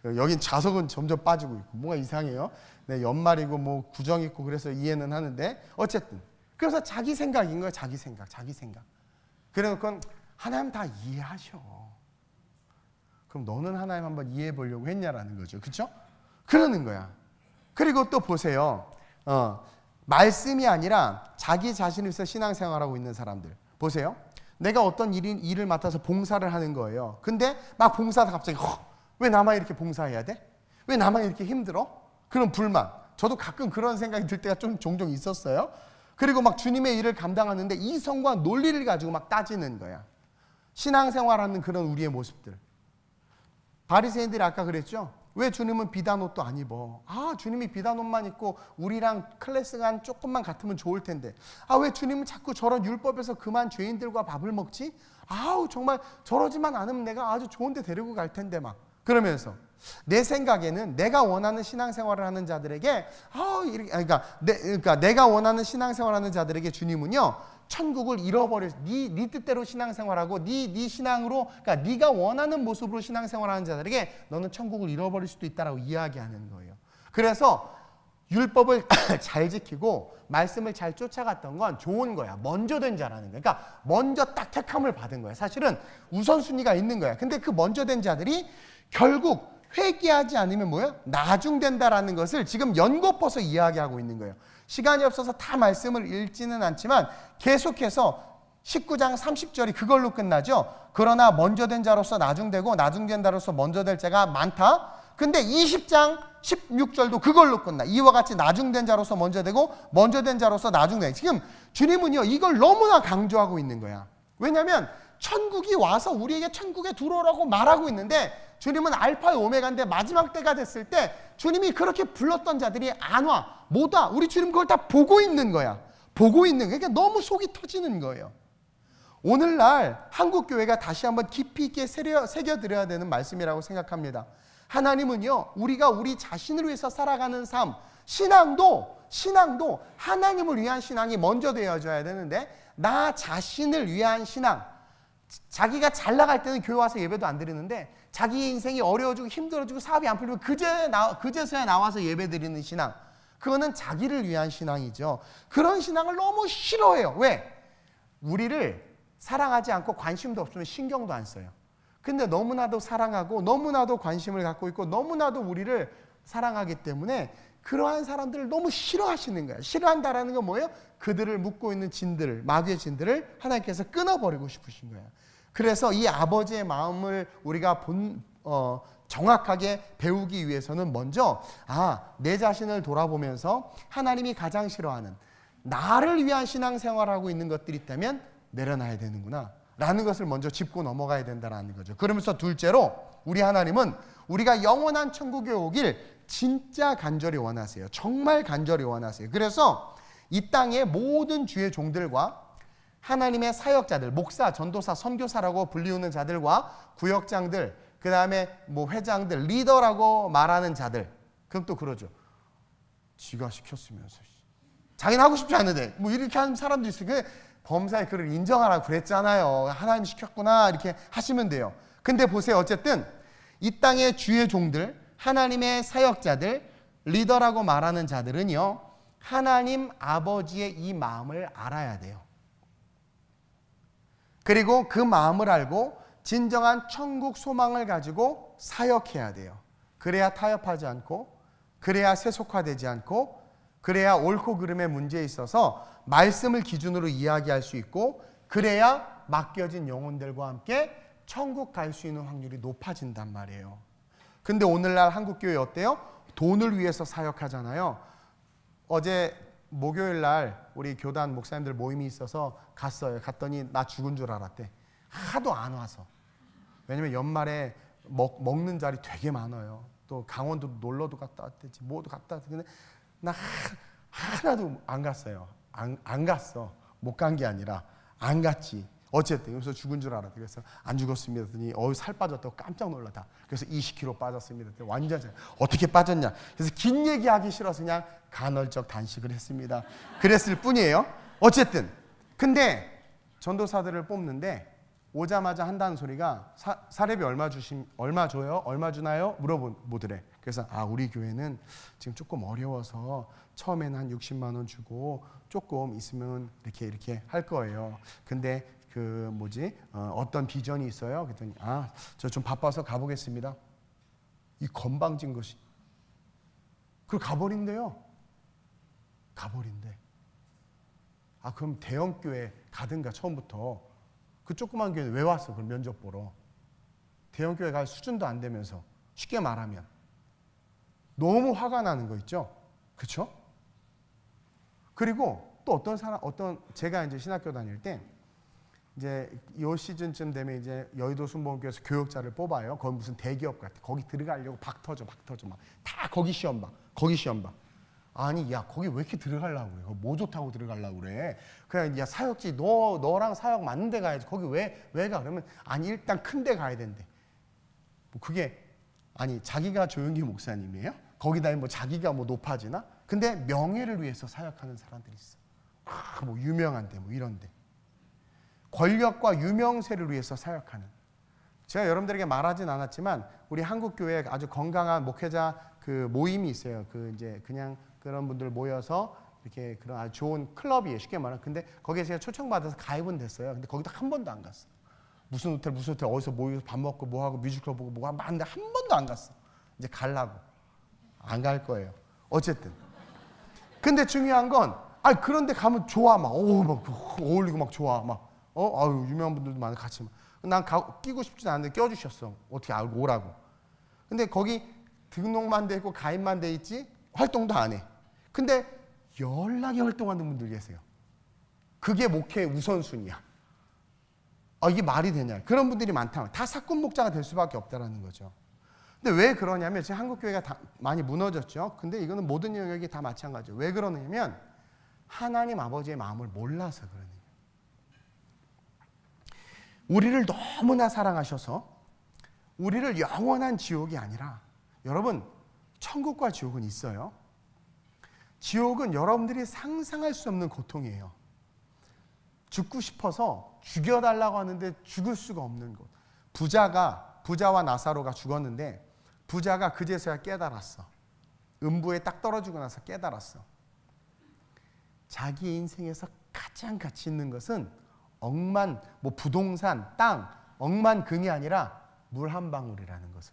여긴 좌석은 점점 빠지고 있고 뭔가 이상해요. 네, 연말이고 뭐 구정 있고 그래서 이해는 하는데 어쨌든 그래서 자기 생각인 거예요. 자기 생각. 그래놓고 하나님 다 이해하셔. 그럼 너는 하나님 한번 이해해 보려고 했냐라는 거죠. 그렇죠? 그러는 거야. 그리고 또 보세요. 말씀이 아니라 자기 자신을 위해서 신앙생활하고 있는 사람들 보세요. 내가 어떤 일을 맡아서 봉사를 하는 거예요. 근데 막 봉사하다 갑자기 왜 나만 이렇게 봉사해야 돼? 왜 나만 이렇게 힘들어? 그런 불만. 저도 가끔 그런 생각이 들 때가 좀 종종 있었어요. 그리고 막 주님의 일을 감당하는데 이성과 논리를 가지고 막 따지는 거야. 신앙생활하는 그런 우리의 모습들. 바리새인들이 아까 그랬죠? 왜 주님은 비단 옷도 안 입어? 주님이 비단 옷만 입고 우리랑 클래스가 조금만 같으면 좋을 텐데. 왜 주님은 자꾸 저런 율법에서 그만 죄인들과 밥을 먹지? 정말 저러지만 않으면 내가 아주 좋은 데 데리고 갈 텐데 막. 그러면서 내 생각에는 내가 원하는 신앙생활을 하는 자들에게 그러니까 내가 원하는 신앙생활을 하는 자들에게 주님은요 천국을 잃어버릴 네 뜻대로 신앙생활하고 네 신앙으로 그러니까 네가 원하는 모습으로 신앙생활하는 자들에게 너는 천국을 잃어버릴 수도 있다라고 이야기하는 거예요. 그래서 율법을 잘 지키고 말씀을 잘 쫓아갔던 건 좋은 거야. 먼저 된 자라는 거야. 그러니까 먼저 딱 택함을 받은 거야. 사실은 우선순위가 있는 거야. 근데 그 먼저 된 자들이 결국 회개하지 않으면 뭐예요? 나중된다라는 것을 지금 연거퍼서 이야기하고 있는 거예요. 시간이 없어서 다 말씀을 읽지는 않지만 계속해서 19장 30절이 그걸로 끝나죠. 그러나 먼저 된 자로서 나중되고 나중된 자로서 먼저 될 자가 많다. 근데 20장 16절도 그걸로 끝나. 이와 같이 나중된 자로서 먼저 되고 먼저 된 자로서 나중돼. 지금 주님은요 이걸 너무나 강조하고 있는 거야. 왜냐하면 천국이 와서 우리에게 천국에 들어오라고 말하고 있는데 주님은 알파의 오메가인데 마지막 때가 됐을 때 주님이 그렇게 불렀던 자들이 안 와. 못 와. 우리 주님 그걸 다 보고 있는 거야. 보고 있는 거야. 그러니까 너무 속이 터지는 거예요. 오늘날 한국교회가 다시 한번 깊이 있게 새겨드려야 되는 말씀이라고 생각합니다. 하나님은요 우리가 우리 자신을 위해서 살아가는 삶, 신앙도 하나님을 위한 신앙이 먼저 되어져야 되는데 나 자신을 위한 신앙, 자기가 잘 나갈 때는 교회 와서 예배도 안 드리는데 자기의 인생이 어려워지고 힘들어지고 사업이 안 풀리면 그제서야 나와서 예배 드리는 신앙, 그거는 자기를 위한 신앙이죠. 그런 신앙을 너무 싫어해요. 왜? 우리를 사랑하지 않고 관심도 없으면 신경도 안 써요. 근데 너무나도 사랑하고 너무나도 관심을 갖고 있고 너무나도 우리를 사랑하기 때문에 그러한 사람들을 너무 싫어하시는 거예요. 싫어한다라는 건 뭐예요? 그들을 묶고 있는 진들을, 마귀의 진들을 하나님께서 끊어버리고 싶으신 거예요. 그래서 이 아버지의 마음을 우리가 정확하게 배우기 위해서는 먼저 내 자신을 돌아보면서 하나님이 가장 싫어하는 나를 위한 신앙생활을 하고 있는 것들이 있다면 내려놔야 되는구나 라는 것을 먼저 짚고 넘어가야 된다는 거죠. 그러면서 둘째로 우리 하나님은 우리가 영원한 천국에 오길 진짜 간절히 원하세요. 정말 간절히 원하세요. 그래서 이 땅의 모든 주의 종들과 하나님의 사역자들, 목사, 전도사, 선교사라고 불리우는 자들과 구역장들, 그 다음에 뭐 회장들, 리더라고 말하는 자들. 그럼 또 그러죠. 지가 시켰으면서 자기는 하고 싶지 않은데 뭐 이렇게 하는 사람도 있어요. 범사의 그를 인정하라고 그랬잖아요. 하나님 시켰구나 이렇게 하시면 돼요. 근데 보세요. 어쨌든 이 땅의 주의 종들, 하나님의 사역자들, 리더라고 말하는 자들은요 하나님 아버지의 이 마음을 알아야 돼요. 그리고 그 마음을 알고 진정한 천국 소망을 가지고 사역해야 돼요. 그래야 타협하지 않고, 그래야 세속화되지 않고, 그래야 옳고 그름의 문제에 있어서 말씀을 기준으로 이야기할 수 있고, 그래야 맡겨진 영혼들과 함께 천국 갈 수 있는 확률이 높아진단 말이에요. 근데 오늘날 한국교회 어때요? 돈을 위해서 사역하잖아요. 어제 목요일날 우리 교단 목사님들 모임이 있어서 갔어요. 갔더니 나 죽은 줄 알았대. 하도 안 와서. 왜냐면 연말에 먹는 자리 되게 많아요. 또 강원도 놀러도 갔다 왔대지 뭐도 갔다 왔대. 근데 나 하나도 안 갔어요. 안 갔어. 못 간 게 아니라 안 갔지. 어쨌든 여기서 죽은 줄 알았대. 그래서 안 죽었습니다. 그랬더니 살 빠졌다고 깜짝 놀라다. 그래서 20kg 빠졌습니다. 완전 어떻게 빠졌냐. 그래서 긴 얘기하기 싫어서 그냥 간헐적 단식을 했습니다. 그랬을 뿐이에요. 어쨌든 근데 전도사들을 뽑는데 오자마자 한다는 소리가 사례비 얼마 줘요? 얼마 주나요? 물어보더래. 그래서 우리 교회는 지금 조금 어려워서 처음에는 한 60만 원 주고 조금 있으면 이렇게 할 거예요. 근데 어떤 비전이 있어요? 그랬더니 저 좀 바빠서 가보겠습니다. 이 건방진 것이. 그걸 가버린대요. 가버린대. 그럼 대형 교회 가든가 처음부터. 그 조그만 교회는 왜 왔어? 그럼 면접 보러. 대형 교회 갈 수준도 안 되면서. 쉽게 말하면 너무 화가 나는 거 있죠? 그렇죠? 그리고 또 제가 이제 신학교 다닐 때 이제 요 시즌쯤 되면 이제 여의도 순복음교회에서 교역자를 뽑아요. 거기 무슨 대기업 같아. 거기 들어가려고 박 터져 막 다 거기 시험 봐. 아니 야 거기 왜 이렇게 들어가려고 그래? 뭐 좋다고 들어가려고 그래? 그냥 야 사역지 너랑 사역 맞는 데 가야지. 거기 왜 가? 그러면 아니 일단 큰 데 가야 된대. 그게 자기가 조용기 목사님이에요? 거기다 자기가 높아지나? 근데 명예를 위해서 사역하는 사람들이 있어. 유명한데 이런데. 권력과 유명세를 위해서 사역하는. 제가 여러분들에게 말하진 않았지만 우리 한국 교회에 아주 건강한 목회자 모임이 있어요. 그냥 그런 분들 모여서 이렇게 그런 아주 좋은 클럽이에요. 쉽게 말하면. 근데 거기에 제가 초청받아서 가입은 됐어요. 근데 거기도 한 번도 안 갔어. 무슨 호텔 어디서 모여서 밥 먹고 뭐하고 뮤지컬 보고 뭐가 많은데 한 번도 안 갔어. 이제 가려고. 안 갈 거예요. 어쨌든. 근데 중요한 건 그런데 가면 좋아. 막 어울리고 막 좋아. 유명한 분들도 많이 같이. 난 끼고 싶지 않은데 껴주셨어. 어떻게 알고 오라고. 근데 거기 등록만 돼 있고 가입만 돼 있지 활동도 안 해. 근데 연락에 활동하는 분들 계세요. 그게 목회의 우선순위야. 이게 말이 되냐. 그런 분들이 많다. 다 사꾼 목자가 될 수밖에 없다는 거죠. 근데 왜 그러냐면 지금 한국 교회가 다 많이 무너졌죠. 근데 이거는 모든 영역이 다 마찬가지예요. 왜 그러냐면 하나님 아버지의 마음을 몰라서 그러는 거예요. 우리를 너무나 사랑하셔서 우리를 영원한 지옥이 아니라 여러분 천국과 지옥은 있어요. 지옥은 여러분들이 상상할 수 없는 고통이에요. 죽고 싶어서 죽여달라고 하는데 죽을 수가 없는 곳. 부자와 나사로가 죽었는데 부자가 그제서야 깨달았어. 음부에 딱 떨어지고 나서 깨달았어. 자기 인생에서 가장 가치 있는 것은 부동산, 땅, 억만 금이 아니라 물 한 방울이라는 것을.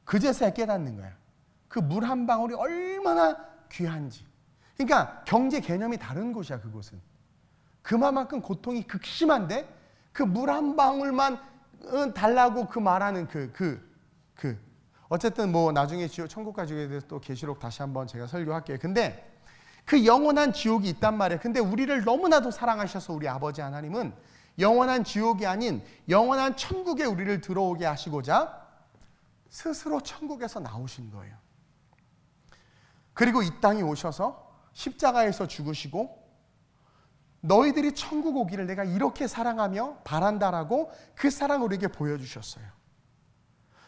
그제서야 깨닫는 거야. 그 물 한 방울이 얼마나 귀한지. 그러니까 경제 개념이 다른 곳이야, 그곳은. 그만큼 고통이 극심한데 그 물 한 방울만 달라고 말하는 어쨌든 나중에 천국과 지옥에 대해서 또 계시록 다시 한번 제가 설교할게요. 근데 그 영원한 지옥이 있단 말이에요. 근데 우리를 너무나도 사랑하셔서 우리 아버지 하나님은 영원한 지옥이 아닌 영원한 천국에 우리를 들어오게 하시고자 스스로 천국에서 나오신 거예요. 그리고 이 땅에 오셔서 십자가에서 죽으시고 너희들이 천국 오기를 내가 이렇게 사랑하며 바란다라고 그 사랑을 우리에게 보여주셨어요.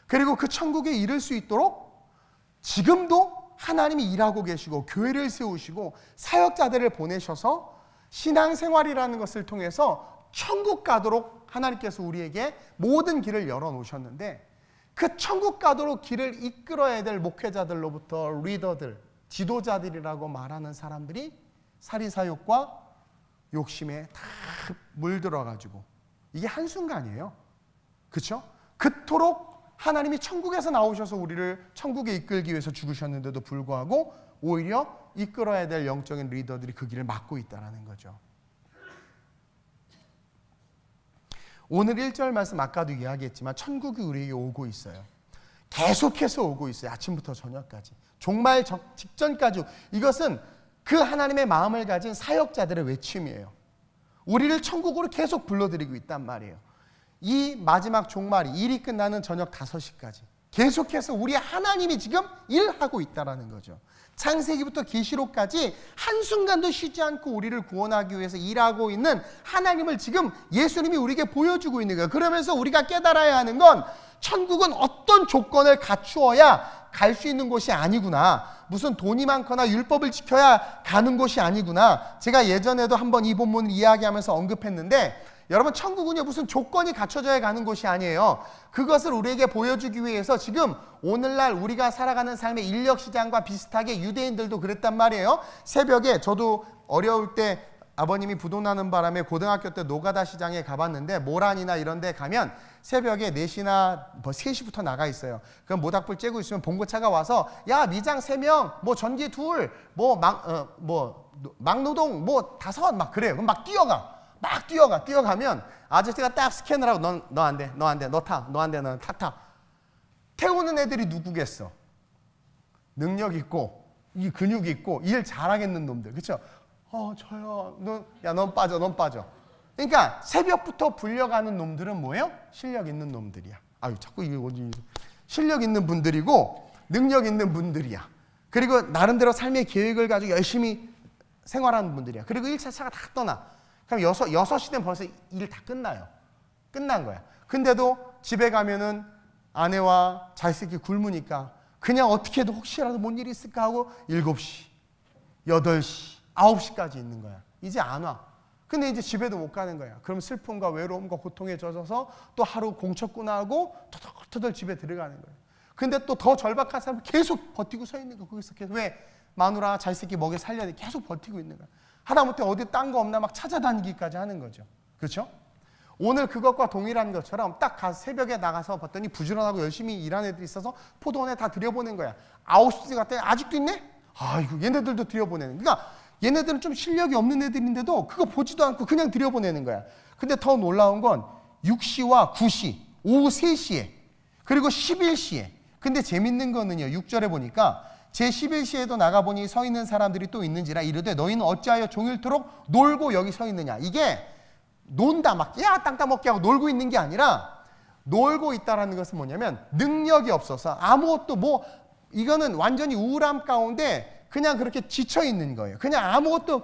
그리고 그 천국에 이를 수 있도록 지금도 하나님이 일하고 계시고 교회를 세우시고 사역자들을 보내셔서 신앙생활이라는 것을 통해서 천국 가도록 하나님께서 우리에게 모든 길을 열어놓으셨는데 그 천국 가도록 길을 이끌어야 될 목회자들로부터 리더들, 지도자들이라고 말하는 사람들이 사리사욕과 욕심에 다 물들어가지고 이게 한순간이에요. 그렇죠? 그토록 하나님이 천국에서 나오셔서 우리를 천국에 이끌기 위해서 죽으셨는데도 불구하고 오히려 이끌어야 될 영적인 리더들이 그 길을 막고 있다는 거죠. 오늘 1절 말씀 아까도 이야기했지만 천국이 우리에게 오고 있어요. 계속해서 오고 있어요. 아침부터 저녁까지. 종말 직전까지. 이것은 그 하나님의 마음을 가진 사역자들의 외침이에요. 우리를 천국으로 계속 불러들이고 있단 말이에요. 이 마지막 종말이 일이 끝나는 저녁 5시까지 계속해서 우리 하나님이 지금 일하고 있다는 거죠. 창세기부터 계시록까지 한순간도 쉬지 않고 우리를 구원하기 위해서 일하고 있는 하나님을 지금 예수님이 우리에게 보여주고 있는 거예요. 그러면서 우리가 깨달아야 하는 건 천국은 어떤 조건을 갖추어야 갈 수 있는 곳이 아니구나. 무슨 돈이 많거나 율법을 지켜야 가는 곳이 아니구나. 제가 예전에도 한번 이 본문을 이야기하면서 언급했는데, 여러분, 천국은요 무슨 조건이 갖춰져야 가는 곳이 아니에요. 그것을 우리에게 보여주기 위해서 지금 오늘날 우리가 살아가는 삶의 인력시장과 비슷하게 유대인들도 그랬단 말이에요. 새벽에, 저도 어려울 때 아버님이 부도나는 바람에 고등학교 때 노가다 시장에 가봤는데, 모란이나 이런 데 가면 새벽에 4시나 3시부터 나가 있어요. 그럼 모닥불 쬐고 있으면 봉고차가 와서, 야, 미장 3명, 뭐 전기 2, 막노동 5, 막 그래요. 그럼 막 뛰어가면 아저씨가 딱 스캔을 하고, 너 안 돼, 너 안 돼, 너 타, 너 안 돼, 너는 타. 태우는 애들이 누구겠어? 능력 있고, 이 근육 있고, 일 잘하겠는 놈들, 그렇죠? 저요, 넌 빠져. 그러니까 새벽부터 불려가는 놈들은 뭐예요? 실력 있는 놈들이야. 자꾸 이게 어디, 실력 있는 분들이고 능력 있는 분들이야. 그리고 나름대로 삶의 계획을 가지고 열심히 생활하는 분들이야. 그리고 1차 차가 다 떠나. 그럼 6시 되면 벌써 일 다 끝나요. 끝난 거야. 근데도 집에 가면은 아내와 자식이 굶으니까 그냥 어떻게 해도 혹시라도 뭔 일이 있을까 하고 7시, 8시, 9시까지 있는 거야. 이제 안 와. 근데 이제 집에도 못 가는 거야. 그럼 슬픔과 외로움과 고통에 젖어서 또 하루 공쳤구나 하고 터덜터덜 집에 들어가는 거야. 근데 또 더 절박한 사람은 계속 버티고 서 있는 거야. 거기서 계속. 왜? 마누라 자식이 먹여 살려야 돼. 계속 버티고 있는 거야. 하다못해 어디 딴 거 없나 막 찾아다니기까지 하는 거죠. 그렇죠? 오늘 그것과 동일한 것처럼 딱 가서 새벽에 나가서 봤더니 부지런하고 열심히 일하는 애들이 있어서 포도원에 다 들여보낸 거야. 9시 갔더니 아직도 있네? 아이고, 얘네들도 들여보내는. 그러니까 얘네들은 좀 실력이 없는 애들인데도 그거 보지도 않고 그냥 들여보내는 거야. 근데 더 놀라운 건 6시와 9시, 오후 3시에, 그리고 11시에. 근데 재밌는 거는요, 6절에 보니까 제11시에도 나가보니 서 있는 사람들이 또 있는지라 이르되 너희는 어찌하여 종일토록 놀고 여기 서 있느냐. 이게 논다, 막 야 땅 따먹게 하고 놀고 있는 게 아니라, 놀고 있다라는 것은 뭐냐면 능력이 없어서 아무것도, 이거는 완전히 우울함 가운데 그냥 그렇게 지쳐 있는 거예요. 그냥 아무것도,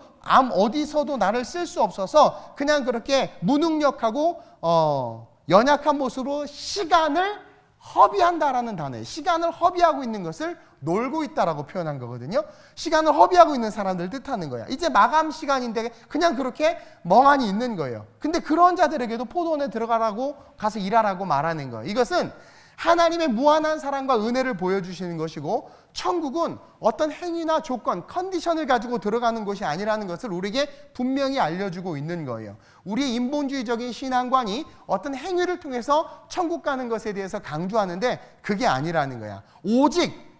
어디서도 나를 쓸 수 없어서 그냥 그렇게 무능력하고 연약한 모습으로 시간을 허비한다라는 단어예요. 시간을 허비하고 있는 것을 놀고 있다라고 표현한 거거든요. 시간을 허비하고 있는 사람들 뜻하는 거야. 이제 마감 시간인데 그냥 그렇게 멍하니 있는 거예요. 근데 그런 자들에게도 포도원에 들어가라고, 가서 일하라고 말하는 거예요. 이것은 하나님의 무한한 사랑과 은혜를 보여주시는 것이고, 천국은 어떤 행위나 조건, 컨디션을 가지고 들어가는 것이 아니라는 것을 우리에게 분명히 알려주고 있는 거예요. 우리의 인본주의적인 신앙관이 어떤 행위를 통해서 천국 가는 것에 대해서 강조하는데 그게 아니라는 거야. 오직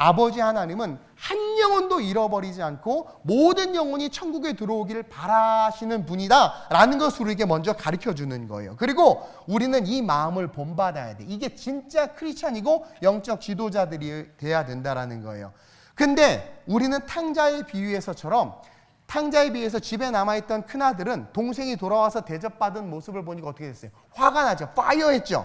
아버지 하나님은 한 영혼도 잃어버리지 않고 모든 영혼이 천국에 들어오기를 바라시는 분이다 라는 것을 우리에게 먼저 가르쳐주는 거예요. 그리고 우리는 이 마음을 본받아야 돼. 이게 진짜 크리스찬이고 영적 지도자들이 돼야 된다라는 거예요. 근데 우리는 탕자의 비유에서처럼, 탕자에 비해서 집에 남아있던 큰아들은 동생이 돌아와서 대접받은 모습을 보니까 어떻게 됐어요? 화가 나죠. 파이어했죠.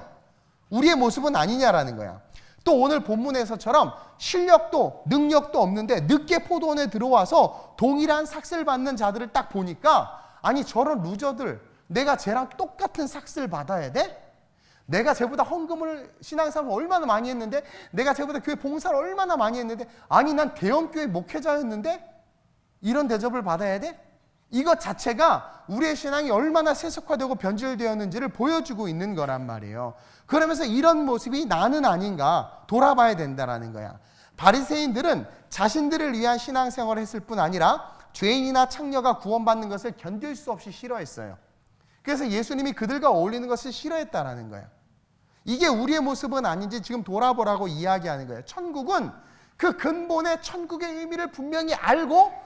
우리의 모습은 아니냐라는 거야. 또 오늘 본문에서처럼 실력도 능력도 없는데 늦게 포도원에 들어와서 동일한 삭슬 받는 자들을 딱 보니까, 아니 저런 루저들, 내가 쟤랑 똑같은 삭슬 받아야 돼? 내가 쟤보다 헌금을, 신앙생활을 얼마나 많이 했는데, 내가 쟤보다 교회 봉사를 얼마나 많이 했는데, 아니 난 대형교회 목회자였는데 이런 대접을 받아야 돼? 이것 자체가 우리의 신앙이 얼마나 세속화되고 변질되었는지를 보여주고 있는 거란 말이에요. 그러면서 이런 모습이 나는 아닌가 돌아봐야 된다라는 거야. 바리새인들은 자신들을 위한 신앙생활을 했을 뿐 아니라 죄인이나 창녀가 구원받는 것을 견딜 수 없이 싫어했어요. 그래서 예수님이 그들과 어울리는 것을 싫어했다라는 거야. 이게 우리의 모습은 아닌지 지금 돌아보라고 이야기하는 거예요. 천국은 그 근본의 천국의 의미를 분명히 알고,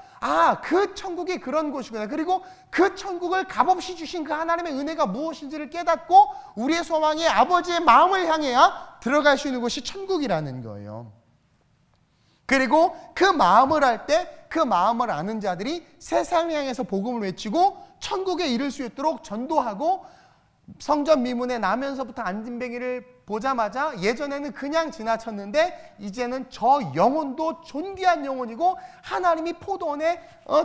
그 천국이 그런 곳이구나. 그리고 그 천국을 값없이 주신 그 하나님의 은혜가 무엇인지를 깨닫고 우리의 소망이 아버지의 마음을 향해야 들어갈 수 있는 곳이 천국이라는 거예요. 그리고 그 마음을 알 때 그 마음을 아는 자들이 세상을 향해서 복음을 외치고 천국에 이를 수 있도록 전도하고, 성전 미문에 나면서부터 안진뱅이를 보자마자 예전에는 그냥 지나쳤는데 이제는 저 영혼도 존귀한 영혼이고 하나님이 포도원에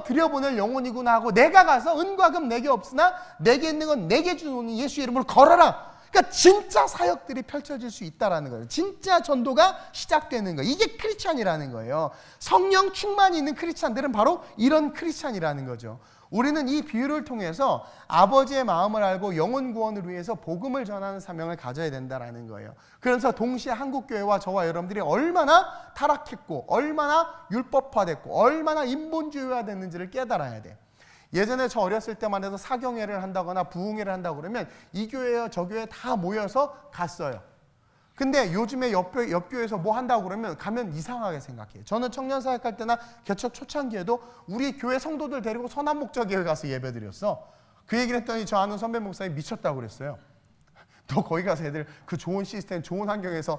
들여보낼 영혼이구나 하고 내가 가서 은과 금 내게 없으나 내게 있는 건 내게 주노니 예수 이름으로 걸어라. 그러니까 진짜 사역들이 펼쳐질 수 있다라는 거예요. 진짜 전도가 시작되는 거예요. 이게 크리스찬이라는 거예요. 성령 충만이 있는 크리스찬들은 바로 이런 크리스찬이라는 거죠. 우리는 이 비유를 통해서 아버지의 마음을 알고 영혼 구원을 위해서 복음을 전하는 사명을 가져야 된다라는 거예요. 그래서 동시에 한국교회와 저와 여러분들이 얼마나 타락했고 얼마나 율법화됐고 얼마나 인본주의화됐는지를 깨달아야 돼요. 예전에 저 어렸을 때만 해도 사경회를 한다거나 부흥회를 한다고 그러면 이 교회와 저 교회 다 모여서 갔어요. 근데 요즘에 옆 교회에서 뭐 한다고 그러면 가면 이상하게 생각해요. 저는 청년사역 할 때나 개척 초창기에도 우리 교회 성도들 데리고 서남목적교회 가서 예배드렸어. 그 얘기를 했더니 저 아는 선배 목사님이 미쳤다고 그랬어요. 너 거기 가서 애들 그 좋은 시스템 좋은 환경에서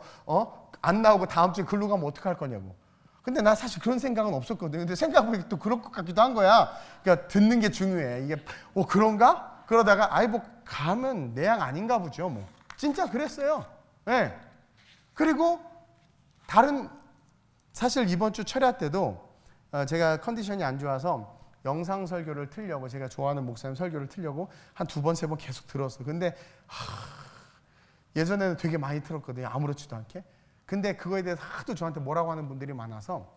안 나오고 다음 주에 글로 가면 어떡할 거냐고. 근데 나 사실 그런 생각은 없었거든. 근데 생각해보니까 또 그럴 것 같기도 한 거야. 그러니까 듣는 게 중요해. 이게 그런가? 그러다가 아이 뭐 가면 내 양 아닌가 보죠. 뭐 진짜 그랬어요. 네. 그리고 사실 이번 주 철야 때도 제가 컨디션이 안 좋아서 영상 설교를 틀려고 제가 좋아하는 목사님 설교를 틀려고 한 2번, 3번 계속 들었어요. 근데 예전에는 되게 많이 들었거든요. 아무렇지도 않게. 근데 그거에 대해서 하도 저한테 뭐라고 하는 분들이 많아서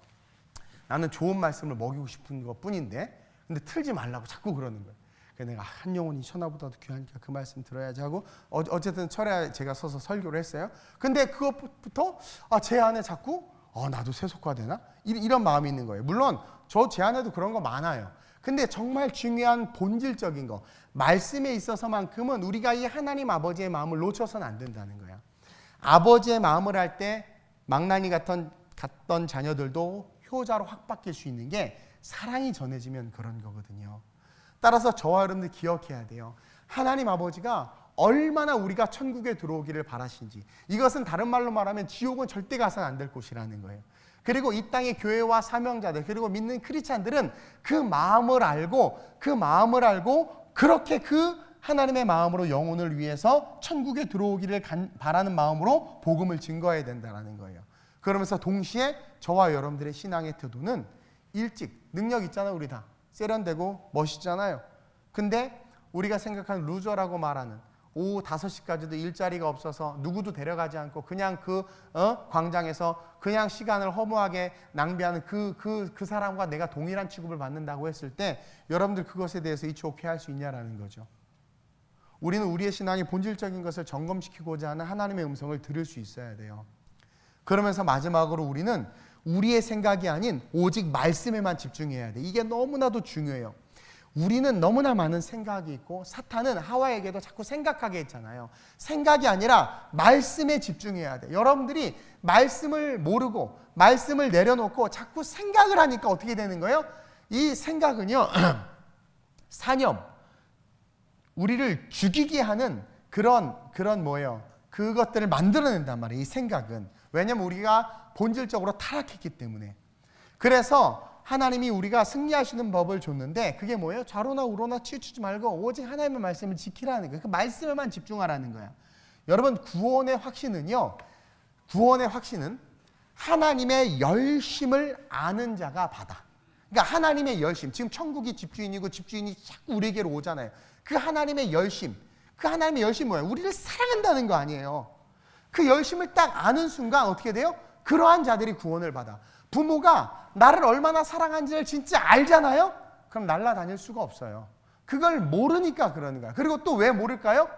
나는 좋은 말씀을 먹이고 싶은 것 뿐인데 근데 틀지 말라고 자꾸 그러는 거예요. 그래서 내가 한 영혼이 천하보다도 귀하니까 그 말씀 들어야지 하고 어쨌든 철야 제가 서서 설교를 했어요. 근데 그것부터 제 안에 자꾸 나도 세속화되나? 이런 마음이 있는 거예요. 물론 제 안에도 그런 거 많아요. 근데 정말 중요한 본질적인 거 말씀에 있어서만큼은 우리가 이 하나님 아버지의 마음을 놓쳐서는 안 된다는 거야. 아버지의 마음을 할 때 망나니 같던 자녀들도 효자로 확 바뀔 수 있는 게 사랑이 전해지면 그런 거거든요. 따라서 저와 여러분들 기억해야 돼요. 하나님 아버지가 얼마나 우리가 천국에 들어오기를 바라신지. 이것은 다른 말로 말하면 지옥은 절대 가서는 안 될 곳이라는 거예요. 그리고 이 땅의 교회와 사명자들 그리고 믿는 크리스찬들은 그 마음을 알고 그렇게 그 하나님의 마음으로 영혼을 위해서 천국에 들어오기를 바라는 마음으로 복음을 증거해야 된다는 거예요. 그러면서 동시에 저와 여러분들의 신앙의 태도는 일찍 능력 있잖아요. 우리 다 세련되고 멋있잖아요. 근데 우리가 생각하는 루저라고 말하는 오후 5시까지도 일자리가 없어서 누구도 데려가지 않고 그냥 광장에서 그냥 시간을 허무하게 낭비하는 그 사람과 내가 동일한 취급을 받는다고 했을 때 여러분들 그것에 대해서 이치오케이 할 수 있냐라는 거죠. 우리는 우리의 신앙의 본질적인 것을 점검시키고자 하는 하나님의 음성을 들을 수 있어야 돼요. 그러면서 마지막으로 우리는 우리의 생각이 아닌 오직 말씀에만 집중해야 돼. 이게 너무나도 중요해요. 우리는 너무나 많은 생각이 있고 사탄은 하와에게도 자꾸 생각하게 했잖아요. 생각이 아니라 말씀에 집중해야 돼. 여러분들이 말씀을 모르고 말씀을 내려놓고 자꾸 생각을 하니까 어떻게 되는 거예요? 이 생각은요. 사념, 우리를 죽이게 하는 그런 뭐예요? 그것들을 만들어낸단 말이에요. 이 생각은. 왜냐하면 우리가 본질적으로 타락했기 때문에. 그래서 하나님이 우리가 승리하시는 법을 줬는데 그게 뭐예요? 좌로나 우로나 치우치지 말고 오직 하나님의 말씀을 지키라는 거예요. 그 말씀에만 집중하라는 거야. 여러분 구원의 확신은요. 구원의 확신은 하나님의 열심을 아는 자가 받아. 그러니까 하나님의 열심. 지금 천국이 집주인이고 집주인이 자꾸 우리에게로 오잖아요. 그 하나님의 열심. 그 하나님의 열심이 뭐예요? 우리를 사랑한다는 거 아니에요. 그 열심을 딱 아는 순간 어떻게 돼요? 그러한 자들이 구원을 받아. 부모가 나를 얼마나 사랑하는지를 진짜 알잖아요? 그럼 날아다닐 수가 없어요. 그걸 모르니까 그러는 거야. 그리고 또 왜 모를까요?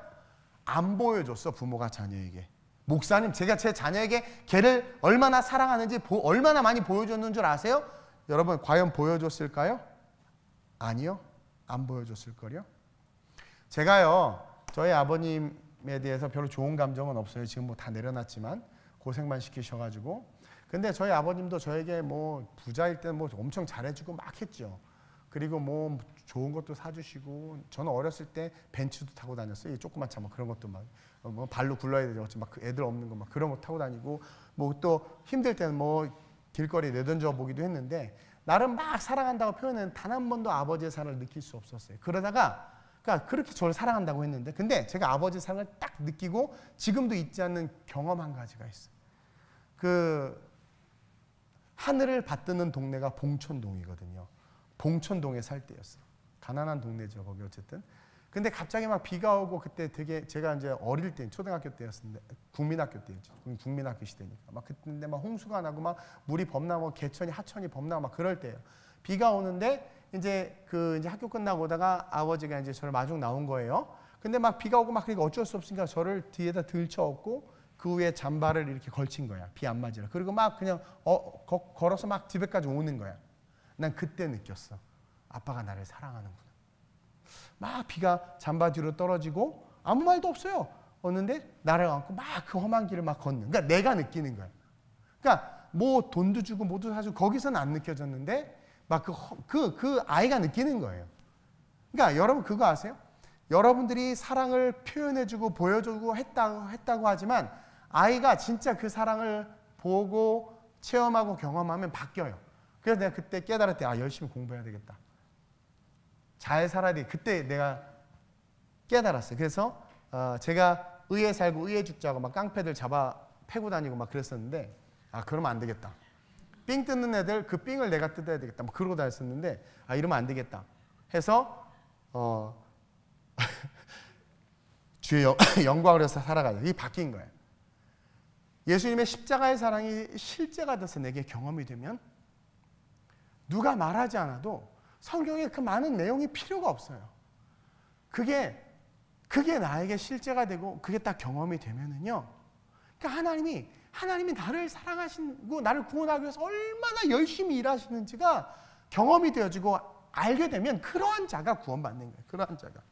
안 보여줬어, 부모가 자녀에게. 목사님, 제가 제 자녀에게 걔를 얼마나 사랑하는지 얼마나 많이 보여줬는 줄 아세요? 여러분, 과연 보여줬을까요? 아니요. 안 보여줬을걸요? 제가요, 저희 아버님에 대해서 별로 좋은 감정은 없어요. 지금 뭐 다 내려놨지만 고생만 시키셔가지고. 근데 저희 아버님도 저에게 뭐 부자일 때는 뭐 엄청 잘해주고 막 했죠. 그리고 뭐 좋은 것도 사주시고, 저는 어렸을 때 벤츠도 타고 다녔어요. 조그만 차 막 그런 것도 막 뭐 발로 굴러야 되죠. 막 애들 없는 거 막 그런 거 타고 다니고, 뭐 또 힘들 때는 뭐 길거리 내던져 보기도 했는데, 나름 막 사랑한다고 표현은 단 한 번도 아버지의 사랑을 느낄 수 없었어요. 그러다가 그러니까 그렇게 저를 사랑한다고 했는데, 근데 제가 아버지 사랑을 딱 느끼고 지금도 잊지 않는 경험 한 가지가 있어요. 그 하늘을 받드는 동네가 봉천동이거든요. 봉천동에 살 때였어요. 가난한 동네죠, 거기 어쨌든. 근데 갑자기 막 비가 오고, 그때 되게 제가 이제 어릴 때 초등학교 때였는데, 국민학교 때였죠. 국민학교 시대니까 막 그때 막 홍수가 나고 막 물이 범람하고 개천이 하천이 범람하고 막 그럴 때예요. 비가 오는데 이제 이제 학교 끝나고 오다가 아버지가 이제 저를 마중 나온 거예요. 근데 막 비가 오고 막 그러니까 어쩔 수 없으니까 저를 뒤에다 들쳐업고 그 위에 잠바를 이렇게 걸친 거야. 비 안 맞으라. 그리고 막 그냥 걸어서 막 집에까지 오는 거야. 난 그때 느꼈어. 아빠가 나를 사랑하는구나. 막 비가 잠바 뒤로 떨어지고 아무 말도 없어요. 오는데 나를 안고 막 그 험한 길을 막 걷는. 그러니까 내가 느끼는 거야. 그러니까 뭐 돈도 주고 뭐도 사주고 거기서는 안 느껴졌는데 막 그 아이가 느끼는 거예요. 그러니까 여러분 그거 아세요? 여러분들이 사랑을 표현해주고 보여주고 했다고 하지만 아이가 진짜 그 사랑을 보고 체험하고 경험하면 바뀌어요. 그래서 내가 그때 깨달을 때 열심히 공부해야 되겠다. 잘 살아야 돼. 그때 내가 깨달았어요. 그래서 제가 의에 살고 의에 죽자고 막 깡패들 잡아 패고 다니고 막 그랬었는데 그러면 안 되겠다. 삥 뜯는 애들 그 삥을 내가 뜯어야 되겠다. 막 그러고 다녔었는데 이러면 안 되겠다. 해서 주의 영광을 위해서 살아가자. 이게 바뀐 거예요. 예수님의 십자가의 사랑이 실제가 돼서 내게 경험이 되면 누가 말하지 않아도 성경에 그 많은 내용이 필요가 없어요. 그게 나에게 실제가 되고 그게 딱 경험이 되면은요. 그러니까 하나님이 나를 사랑하시고 나를 구원하기 위해서 얼마나 열심히 일하시는지가 경험이 되어지고 알게 되면 그러한 자가 구원받는 거예요. 그러한 자가.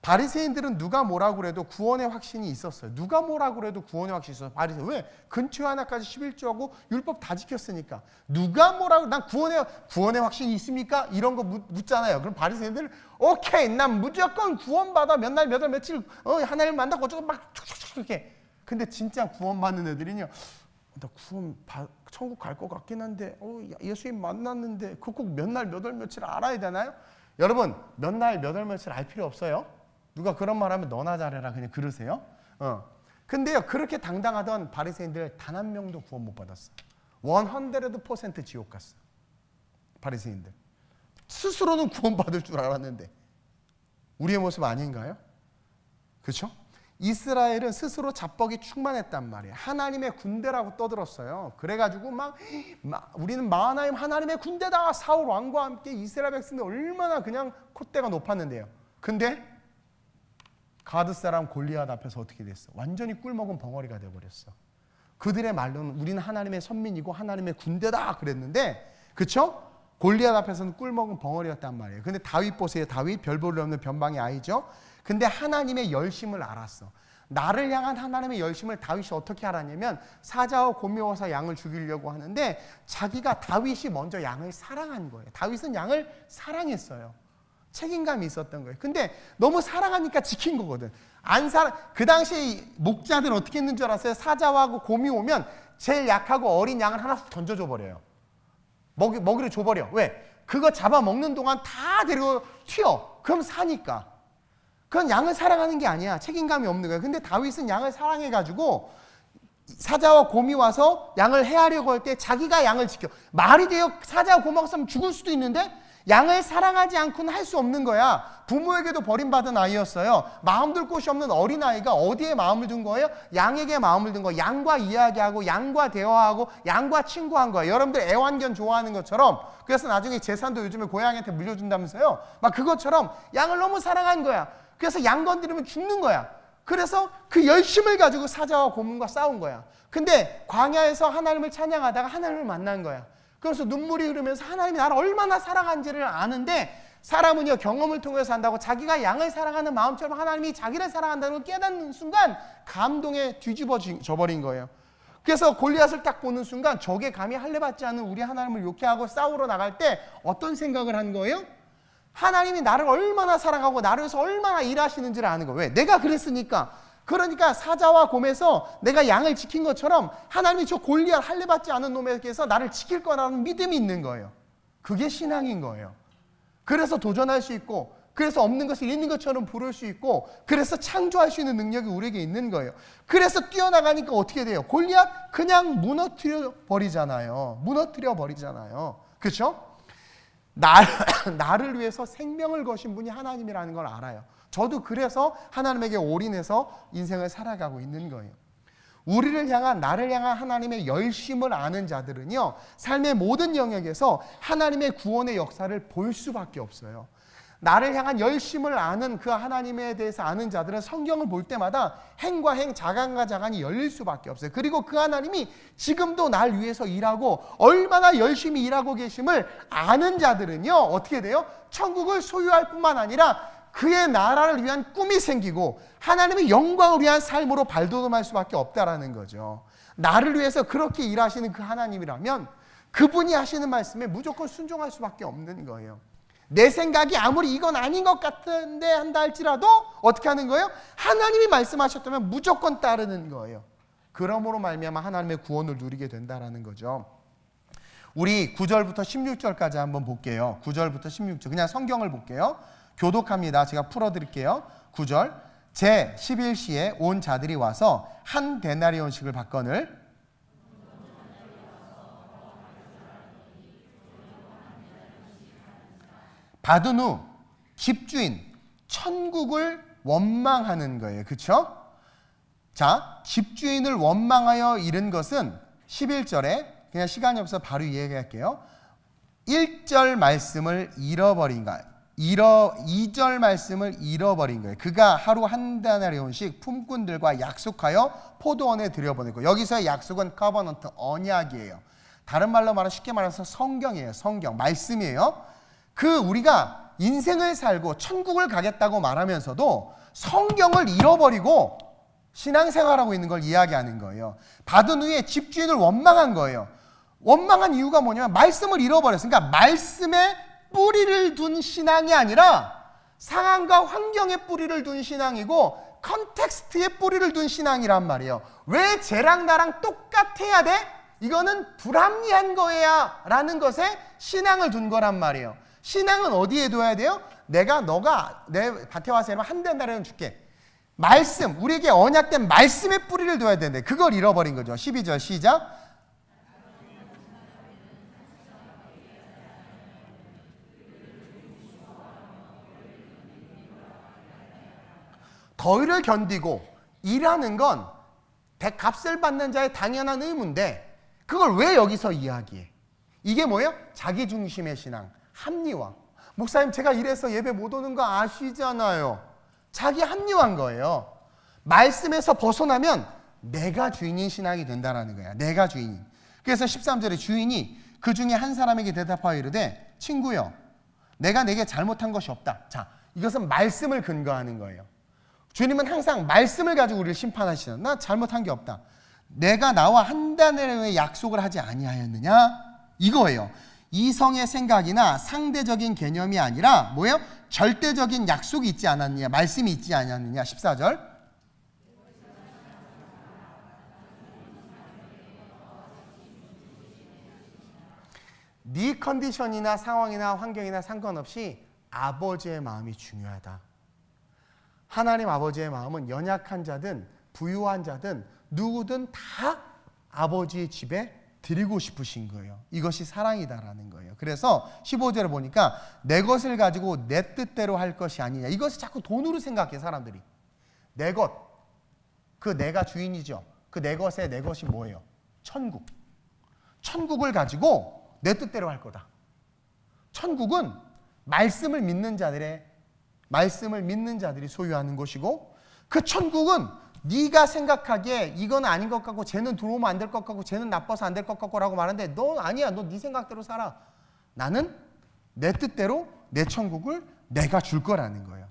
바리새인들은 누가 뭐라고 그래도 구원의 확신이 있었어요. 누가 뭐라고 그래도 구원의 확신이 있었어요. 바리새인 왜? 근처 하나까지 11조하고 율법 다 지켰으니까. 누가 뭐라고 난 구원의 확신이 있습니까? 이런 거 묻잖아요. 그럼 바리새인들 오케이 난 무조건 구원받아 몇 날 몇 월 며칠 하나님 만나고 어쩌고 막 촉촉촉 이렇게. 근데 진짜 구원받는 애들이요. 나 천국 갈 것 같긴 한데 예수님 만났는데 그 꼭 몇 날 몇 월 며칠 알아야 되나요? 여러분 몇 날 몇 월 며칠 알 필요 없어요. 누가 그런 말 하면 너나 잘해라 그냥 그러세요. 근데요 그렇게 당당하던 바리새인들 단 한 명도 구원 못 받았어. 100% 지옥 갔어. 바리새인들 스스로는 구원 받을 줄 알았는데 우리의 모습 아닌가요? 그렇죠? 이스라엘은 스스로 자뻑이 충만했단 말이에요. 하나님의 군대라고 떠들었어요. 그래가지고 막 우리는 마하나임 하나님의 군대다. 사울 왕과 함께 이스라엘 백성들 얼마나 그냥 콧대가 높았는데요. 근데 가드 사람 골리앗 앞에서 어떻게 됐어? 완전히 꿀먹은 벙어리가 돼버렸어. 그들의 말로는 우리는 하나님의 선민이고 하나님의 군대다 그랬는데 그렇죠? 골리앗 앞에서는 꿀먹은 벙어리였단 말이에요. 근데 다윗 보세요. 다윗 별 볼 일 없는 변방의 아이죠. 근데 하나님의 열심을 알았어. 나를 향한 하나님의 열심을 다윗이 어떻게 알았냐면 사자와 곰이어서 양을 죽이려고 하는데 자기가 다윗이 먼저 양을 사랑한 거예요. 다윗은 양을 사랑했어요. 책임감이 있었던 거예요. 근데 너무 사랑하니까 지킨 거거든. 그 당시에 목자들은 어떻게 했는 줄 알았어요? 사자와 곰이 오면 제일 약하고 어린 양을 하나 던져줘 버려요. 먹이를 줘버려. 왜? 그거 잡아먹는 동안 다 데리고 튀어. 그럼 사니까. 그건 양을 사랑하는 게 아니야. 책임감이 없는 거야. 근데 다윗은 양을 사랑해가지고 사자와 곰이 와서 양을 해하려고 할 때 자기가 양을 지켜. 말이 돼요. 사자와 곰하고 싸우면 죽을 수도 있는데 양을 사랑하지 않고는 할 수 없는 거야. 부모에게도 버림받은 아이였어요. 마음 둘 곳이 없는 어린아이가 어디에 마음을 둔 거예요? 양에게 마음을 둔 거예요. 양과 이야기하고 양과 대화하고 양과 친구한 거예요. 여러분들 애완견 좋아하는 것처럼. 그래서 나중에 재산도 요즘에 고양이한테 물려준다면서요. 막 그것처럼 양을 너무 사랑한 거야. 그래서 양 건드리면 죽는 거야. 그래서 그 열심을 가지고 사자와 곰과 싸운 거야. 근데 광야에서 하나님을 찬양하다가 하나님을 만난 거야. 그래서 눈물이 흐르면서 하나님이 나를 얼마나 사랑한지를 아는데 사람은요 경험을 통해서 한다고 자기가 양을 사랑하는 마음처럼 하나님이 자기를 사랑한다는 걸 깨닫는 순간 감동에 뒤집어져 버린 거예요. 그래서 골리앗을 딱 보는 순간 적에 감히 할례받지 않은 우리 하나님을 욕해하고 싸우러 나갈 때 어떤 생각을 한 거예요? 하나님이 나를 얼마나 사랑하고 나를 위해서 얼마나 일하시는지를 아는 거예요. 왜? 내가 그랬으니까. 그러니까 사자와 곰에서 내가 양을 지킨 것처럼 하나님이 저 골리앗 할례받지 않은 놈에게서 나를 지킬 거라는 믿음이 있는 거예요. 그게 신앙인 거예요. 그래서 도전할 수 있고 그래서 없는 것을 있는 것처럼 부를 수 있고, 그래서 창조할 수 있는 능력이 우리에게 있는 거예요. 그래서 뛰어나가니까 어떻게 돼요? 골리앗 그냥 무너뜨려 버리잖아요. 그렇죠? 나를 위해서 생명을 거신 분이 하나님이라는 걸 알아요. 저도 그래서 하나님에게 올인해서 인생을 살아가고 있는 거예요. 나를 향한 하나님의 열심을 아는 자들은요, 삶의 모든 영역에서 하나님의 구원의 역사를 볼 수밖에 없어요. 나를 향한 열심을 아는 그 하나님에 대해서 아는 자들은 성경을 볼 때마다 행과 행, 자간과 자간이 열릴 수밖에 없어요. 그리고 그 하나님이 지금도 날 위해서 일하고 얼마나 열심히 일하고 계심을 아는 자들은요, 어떻게 돼요? 천국을 소유할 뿐만 아니라 그의 나라를 위한 꿈이 생기고 하나님의 영광을 위한 삶으로 발돋움할 수밖에 없다라는 거죠. 나를 위해서 그렇게 일하시는 그 하나님이라면 그분이 하시는 말씀에 무조건 순종할 수밖에 없는 거예요. 내 생각이 아무리 이건 아닌 것 같은데 한다 할지라도 어떻게 하는 거예요? 하나님이 말씀하셨다면 무조건 따르는 거예요. 그러므로 말미암아 하나님의 구원을 누리게 된다라는 거죠. 우리 9절부터 16절까지 한번 볼게요. 9절부터 16절 그냥 성경을 볼게요. 교독합니다. 제가 풀어드릴게요. 9절 제 11시에 온 자들이 와서 한 데나리온씩을 받거늘 받은 후 집주인 천국을 원망하는 거예요. 그렇죠? 자, 집주인을 원망하여 이른 것은 11절에 그냥 시간이 없어서 바로 이야기할게요. 1절 말씀을 잃어버린 거예요. 2절 말씀을 잃어버린 거예요. 그가 하루 한 데나리온씩 품꾼들과 약속하여 포도원에 들여보내고, 여기서의 약속은 커버넌트, 언약이에요. 다른 말로 말하면 쉽게 말해서 성경이에요. 성경, 말씀이에요. 우리가 인생을 살고 천국을 가겠다고 말하면서도 성경을 잃어버리고 신앙생활하고 있는 걸 이야기하는 거예요. 받은 후에 집주인을 원망한 거예요. 원망한 이유가 뭐냐면 말씀을 잃어버렸어요. 그러니까 말씀에 뿌리를 둔 신앙이 아니라 상황과 환경에 뿌리를 둔 신앙이고 컨텍스트에 뿌리를 둔 신앙이란 말이에요. 왜 쟤랑 나랑 똑같아야 돼? 이거는 불합리한 거야 라는 것에 신앙을 둔 거란 말이에요. 신앙은 어디에 둬야 돼요? 너가 내 밭에 와서 이러면 한 데나리온 줄게. 말씀, 우리에게 언약된 말씀에 뿌리를 둬야 되는데 그걸 잃어버린 거죠. 12절 시작. 더위를 견디고 일하는 건 값을 받는 자의 당연한 의무인데 그걸 왜 여기서 이야기해? 이게 뭐예요? 자기중심의 신앙, 합리화. 목사님 제가 이래서 예배 못 오는 거 아시잖아요. 자기 합리화한 거예요. 말씀에서 벗어나면 내가 주인인 신앙이 된다는 거야. 내가 주인인. 그래서 13절에 주인이 그 중에 한 사람에게 대답하여 이르되 친구여 내가 내게 잘못한 것이 없다. 자, 이것은 말씀을 근거하는 거예요. 주님은 항상 말씀을 가지고 우리를 심판하시잖아. 나 잘못한 게 없다. 내가 나와 한 데나리온의 약속을 하지 아니하였느냐? 이거예요. 이성의 생각이나 상대적인 개념이 아니라 뭐예요? 절대적인 약속이 있지 않았느냐? 말씀이 있지 않았느냐? 14절. 네 컨디션이나 상황이나 환경이나 상관없이 아버지의 마음이 중요하다. 하나님 아버지의 마음은 연약한 자든 부유한 자든 누구든 다 아버지의 집에 드리고 싶으신 거예요. 이것이 사랑이다라는 거예요. 그래서 15절에 보니까 내 것을 가지고 내 뜻대로 할 것이 아니냐. 이것을 자꾸 돈으로 생각해 사람들이. 내 것, 그 내가 주인이죠. 그 내 것에 내 것이 뭐예요? 천국. 천국을 가지고 내 뜻대로 할 거다. 천국은 말씀을 믿는 자들이 소유하는 것이고 그 천국은 네가 생각하기에 이건 아닌 것 같고 쟤는 들어오면 안 될 것 같고 쟤는 나빠서 안 될 것 같고 라고 말하는데 너 아니야. 너 네 생각대로 살아. 나는 내 뜻대로 내 천국을 내가 줄 거라는 거예요.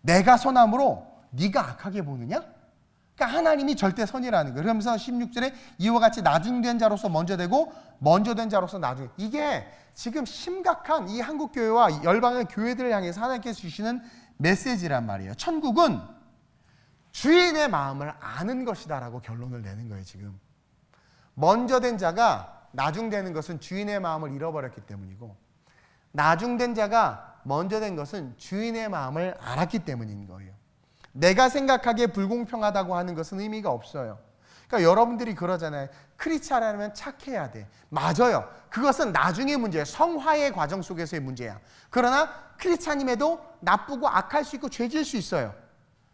내가 선함으로 네가 악하게 보느냐? 그러니까 하나님이 절대 선이라는 거예요. 그러면서 16절에 이와 같이 나중된 자로서 먼저 되고 먼저 된 자로서 나중에. 이게 지금 심각한 이 한국교회와 열방의 교회들을 향해서 하나님께서 주시는 메시지란 말이에요. 천국은 주인의 마음을 아는 것이다 라고 결론을 내는 거예요. 지금 먼저 된 자가 나중되는 것은 주인의 마음을 잃어버렸기 때문이고 나중된 자가 먼저 된 것은 주인의 마음을 알았기 때문인 거예요. 내가 생각하기에 불공평하다고 하는 것은 의미가 없어요. 그러니까 여러분들이 그러잖아요. 크리스찬이라면 착해야 돼. 맞아요. 그것은 나중의 문제예요. 성화의 과정 속에서의 문제야. 그러나 크리스찬임에도 나쁘고 악할 수 있고 죄질 수 있어요.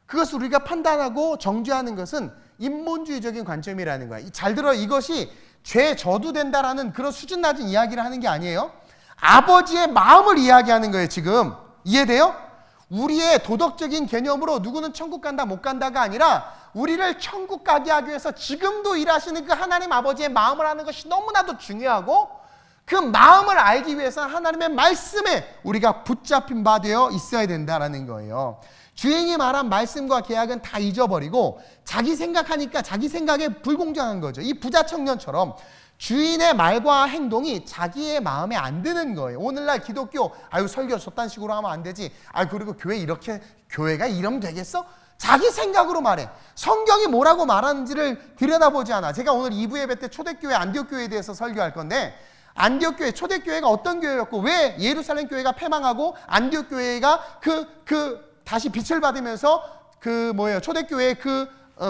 그것을 우리가 판단하고 정죄하는 것은 인본주의적인 관점이라는 거야. 잘 들어, 이것이 죄 져도 된다라는 그런 수준 낮은 이야기를 하는 게 아니에요. 아버지의 마음을 이야기하는 거예요. 지금 이해돼요? 우리의 도덕적인 개념으로 누구는 천국 간다 못 간다가 아니라 우리를 천국 가게 하기 위해서 지금도 일하시는 그 하나님 아버지의 마음을 아는 것이 너무나도 중요하고, 그 마음을 알기 위해서 하나님의 말씀에 우리가 붙잡힌 바 되어 있어야 된다는 거예요. 주인이 말한 말씀과 계약은 다 잊어버리고 자기 생각하니까 자기 생각에 불공정한 거죠. 이 부자 청년처럼 주인의 말과 행동이 자기의 마음에 안 드는 거예요. 오늘날 기독교, 아유 설교 저딴 식으로 하면 안 되지. 아유 그리고 교회 이렇게, 교회가 이러면 되겠어? 자기 생각으로 말해. 성경이 뭐라고 말하는지를 들여다보지 않아. 제가 오늘 2부 예배 때 초대교회 안디옥교회에 대해서 설교할 건데, 안디옥교회, 초대교회가 어떤 교회였고 왜 예루살렘 교회가 패망하고 안디옥교회가 다시 빛을 받으면서 초대교회의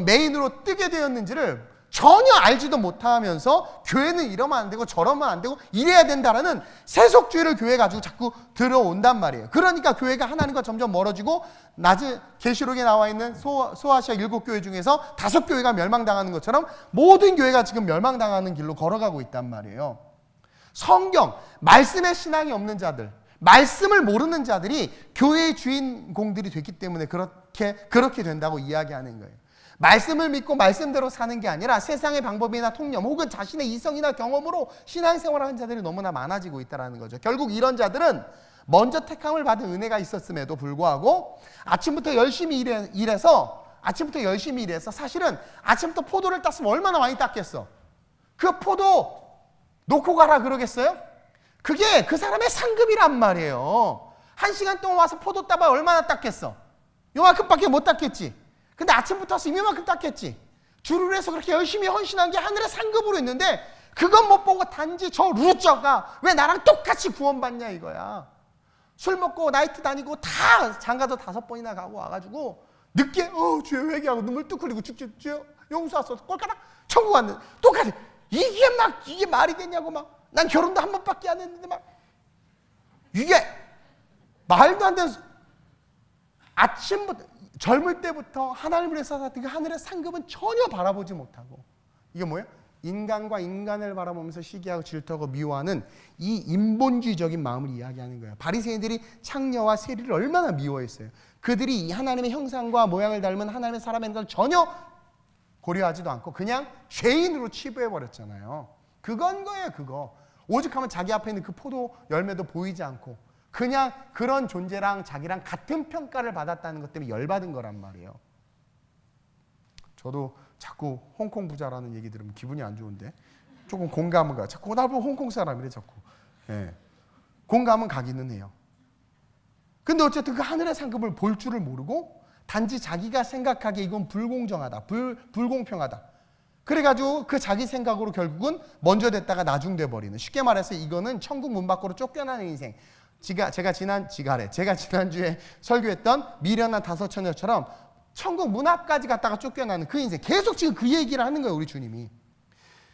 메인으로 뜨게 되었는지를 전혀 알지도 못하면서 교회는 이러면 안 되고 저러면 안 되고 이래야 된다라는 세속주의를 교회에 가지고 자꾸 들어온단 말이에요. 그러니까 교회가 하나님과 점점 멀어지고, 낮은 계시록에 나와 있는 소아시아 7교회 중에서 5교회가 멸망당하는 것처럼 모든 교회가 지금 멸망당하는 길로 걸어가고 있단 말이에요. 성경, 말씀의 신앙이 없는 자들, 말씀을 모르는 자들이 교회의 주인공들이 됐기 때문에 그렇게 된다고 이야기하는 거예요. 말씀을 믿고 말씀대로 사는 게 아니라 세상의 방법이나 통념 혹은 자신의 이성이나 경험으로 신앙생활을 하는 자들이 너무나 많아지고 있다는 거죠. 결국 이런 자들은 먼저 택함을 받은 은혜가 있었음에도 불구하고 아침부터 열심히 일해서 사실은 아침부터 포도를 땄으면 얼마나 많이 땄겠어. 그 포도 놓고 가라 그러겠어요? 그게 그 사람의 상급이란 말이에요. 1시간 동안 와서 포도 따봐 얼마나 땄겠어? 요만큼밖에 못 땄겠지. 근데 아침부터 와서 이만큼 땄겠지. 주를 해서 그렇게 열심히 헌신한 게 하늘의 상급으로 있는데, 그건 못 보고 단지 저 루저가 왜 나랑 똑같이 구원받냐 이거야. 술 먹고 나이트 다니고 다 장가도 5번이나 가고 와가지고 늦게 죄 회개하고 눈물 뚝 흘리고 주여 용서하소서 꼴까닥 천국 왔는데 똑같이. 이게 말이 되냐고. 막 난 결혼도 한 번밖에 안 했는데 막 이게 말도 안 되는. 아침부터 젊을 때부터 하나님을 위해서 살았던 그 하늘의 상급은 전혀 바라보지 못하고, 이게 뭐예요? 인간과 인간을 바라보면서 시기하고 질투하고 미워하는 이 인본주의적인 마음을 이야기하는 거예요. 바리새인들이 창녀와 세리를 얼마나 미워했어요. 그들이 하나님의 형상과 모양을 닮은 하나님의 사람인 걸 전혀 고려하지도 않고 그냥 죄인으로 치부해버렸잖아요. 그건 거예요. 그거 오죽하면 자기 앞에 있는 그 포도 열매도 보이지 않고 그냥 그런 존재랑 자기랑 같은 평가를 받았다는 것 때문에 열받은 거란 말이에요. 저도 자꾸 홍콩 부자라는 얘기 들으면 기분이 안 좋은데 조금 공감은 가. 자꾸 나보고 홍콩 사람이래 자꾸. 예. 공감은 가기는 해요. 근데 어쨌든 그 하늘의 상급을 볼 줄을 모르고 단지 자기가 생각하기에 이건 불공정하다, 불공평하다. 그래가지고 그 자기 생각으로 결국은 먼저 됐다가 나중돼 버리는. 쉽게 말해서 이거는 천국 문 밖으로 쫓겨나는 인생. 제가 지난주에 설교했던 미련한 5 처녀처럼 천국 문 앞까지 갔다가 쫓겨나는 그 인생. 계속 지금 그 얘기를 하는 거예요. 우리 주님이.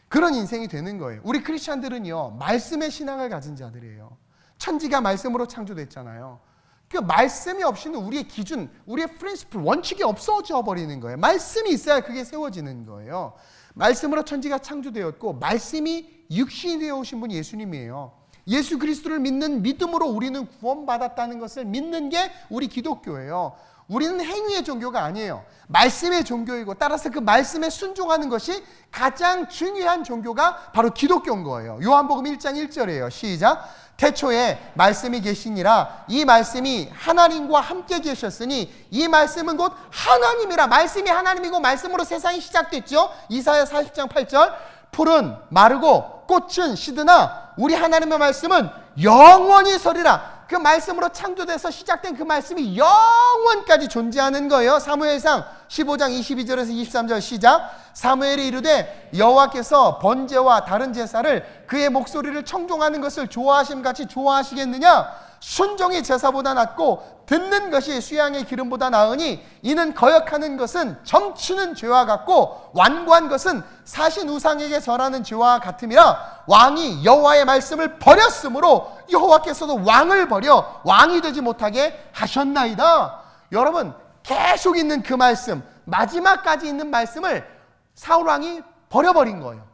그런 인생이 되는 거예요. 우리 크리스찬들은요, 말씀의 신앙을 가진 자들이에요. 천지가 말씀으로 창조됐잖아요. 그 말씀이 없이는 우리의 기준, 우리의 프린시플, 원칙이 없어져 버리는 거예요. 말씀이 있어야 그게 세워지는 거예요. 말씀으로 천지가 창조되었고 말씀이 육신이 되어 오신 분이 예수님이에요. 예수 그리스도를 믿는 믿음으로 우리는 구원받았다는 것을 믿는 게 우리 기독교예요. 우리는 행위의 종교가 아니에요. 말씀의 종교이고 따라서 그 말씀에 순종하는 것이 가장 중요한 종교가 바로 기독교인 거예요. 요한복음 1장 1절이에요. 시작. 태초에 말씀이 계시니라. 이 말씀이 하나님과 함께 계셨으니 이 말씀은 곧 하나님이라. 말씀이 하나님이고 말씀으로 세상이 시작됐죠. 이사야 40장 8절. 풀은 마르고 꽃은 시드나 우리 하나님의 말씀은 영원히 서리라. 그 말씀으로 창조돼서 시작된 그 말씀이 영원까지 존재하는 거예요. 사무엘상 15장 22절에서 23절 시작. 사무엘이 이르되 여호와께서 번제와 다른 제사를 그의 목소리를 청종하는 것을 좋아하심같이 좋아하시겠느냐. 순종이 제사보다 낫고 듣는 것이 수양의 기름보다 나으니 이는 거역하는 것은 점치는 죄와 같고 완고한 것은 사신 우상에게 절하는 죄와 같음이라. 왕이 여호와의 말씀을 버렸으므로 여호와께서도 왕을 버려 왕이 되지 못하게 하셨나이다. 여러분, 계속 있는 그 말씀, 마지막까지 있는 말씀을 사울왕이 버려버린 거예요.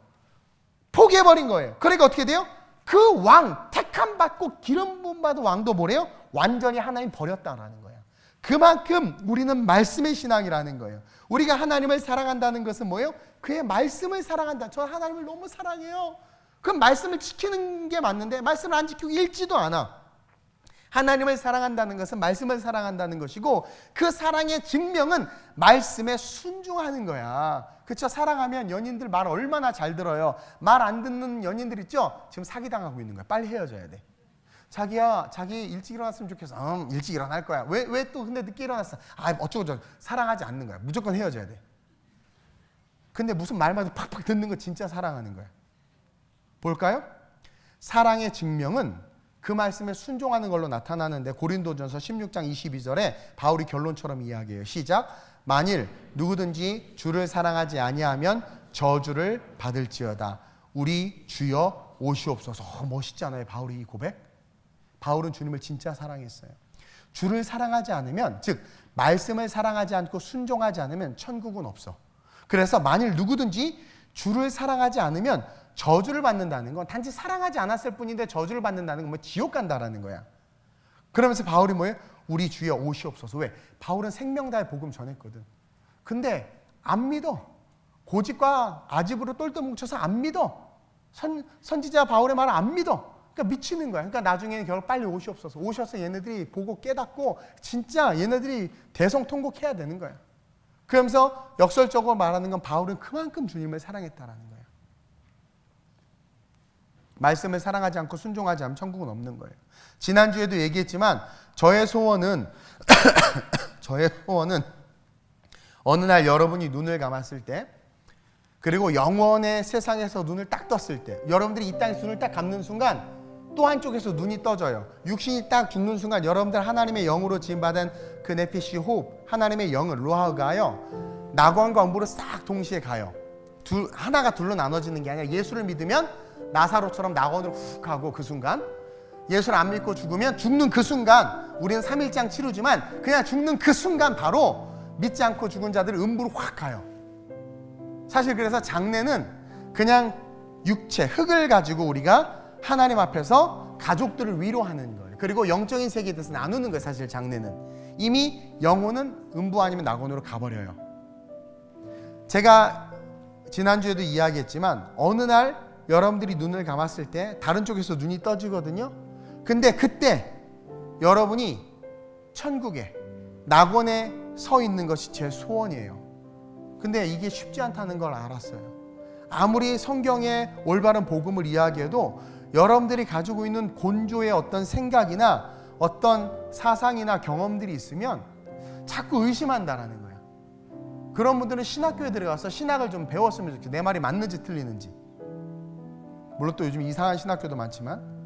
포기해버린 거예요. 그러니까 어떻게 돼요? 그 왕, 택함 받고 기름 부음 받은 왕도 뭐래요? 완전히 하나님 버렸다라는 거예요. 그만큼 우리는 말씀의 신앙이라는 거예요. 우리가 하나님을 사랑한다는 것은 뭐예요? 그의 말씀을 사랑한다. 저 하나님을 너무 사랑해요. 그럼 말씀을 지키는 게 맞는데 말씀을 안 지키고 읽지도 않아. 하나님을 사랑한다는 것은 말씀을 사랑한다는 것이고, 그 사랑의 증명은 말씀에 순종하는 거야. 그렇죠? 사랑하면 연인들 말 얼마나 잘 들어요. 말 안 듣는 연인들 있죠? 지금 사기당하고 있는 거야. 빨리 헤어져야 돼. 자기야, 자기 일찍 일어났으면 좋겠어. 일찍 일어날 거야. 왜 또 근데 늦게 일어났어? 어쩌고저쩌고. 사랑하지 않는 거야. 무조건 헤어져야 돼. 근데 무슨 말만 팍팍 듣는 거 진짜 사랑하는 거야. 볼까요? 사랑의 증명은 그 말씀에 순종하는 걸로 나타나는데, 고린도전서 16장 22절에 바울이 결론처럼 이야기해요. 시작. 만일 누구든지 주를 사랑하지 아니하면 저주를 받을지어다. 우리 주여 오시옵소서. 멋있지 않아요? 바울이 이 고백? 바울은 주님을 진짜 사랑했어요. 주를 사랑하지 않으면, 즉 말씀을 사랑하지 않고 순종하지 않으면 천국은 없어. 그래서 만일 누구든지 주를 사랑하지 않으면 저주를 받는다는 건, 단지 사랑하지 않았을 뿐인데 저주를 받는다는 건 뭐 지옥 간다라는 거야. 그러면서 바울이 뭐예요? 우리 주여 오시옵소서. 왜? 바울은 생명 다해 복음 전했거든. 근데 안 믿어. 고집과 아집으로 똘똘 뭉쳐서 안 믿어. 선지자 바울의 말을 안 믿어. 그러니까 미치는 거야. 그러니까 나중에는 결국 빨리 오시옵소서. 오셔서 얘네들이 보고 깨닫고 진짜 얘네들이 대성통곡해야 되는 거야. 그러면서 역설적으로 말하는 건 바울은 그만큼 주님을 사랑했다라는 거예요. 말씀을 사랑하지 않고 순종하지 않으면 천국은 없는 거예요. 지난주에도 얘기했지만 저의 소원은 어느 날 여러분이 눈을 감았을 때, 그리고 영원의 세상에서 눈을 딱 떴을 때, 여러분들이 이 땅에서 눈을 딱 감는 순간 또 한쪽에서 눈이 떠져요. 육신이 딱 죽는 순간 여러분들 하나님의 영으로 지음받은 그 네피시 호흡, 하나님의 영을 루아흐가요, 낙원과 음부로 싹 동시에 가요. 하나가 둘로 나눠지는 게 아니라, 예수를 믿으면 나사로처럼 낙원으로 훅 가고, 그 순간 예수를 안 믿고 죽으면 죽는 그 순간, 우리는 3일장 치르지만 그냥 죽는 그 순간 바로 믿지 않고 죽은 자들은 음부로 확 가요. 사실 그래서 장례는 그냥 육체, 흙을 가지고 우리가 하나님 앞에서 가족들을 위로하는 거예요. 그리고 영적인 세계에 대해서 나누는 거예요. 사실 장례는 이미 영혼은 음부 아니면 낙원으로 가버려요. 제가 지난주에도 이야기했지만 어느 날 여러분들이 눈을 감았을 때 다른 쪽에서 눈이 떠지거든요. 근데 그때 여러분이 천국에, 낙원에 서 있는 것이 제 소원이에요. 근데 이게 쉽지 않다는 걸 알았어요. 아무리 성경의 올바른 복음을 이야기해도 여러분들이 가지고 있는 곤조의 어떤 생각이나 어떤 사상이나 경험들이 있으면 자꾸 의심한다라는 거야. 그런 분들은 신학교에 들어가서 신학을 좀 배웠으면 좋겠어요. 내 말이 맞는지 틀리는지. 물론 또 요즘 이상한 신학교도 많지만.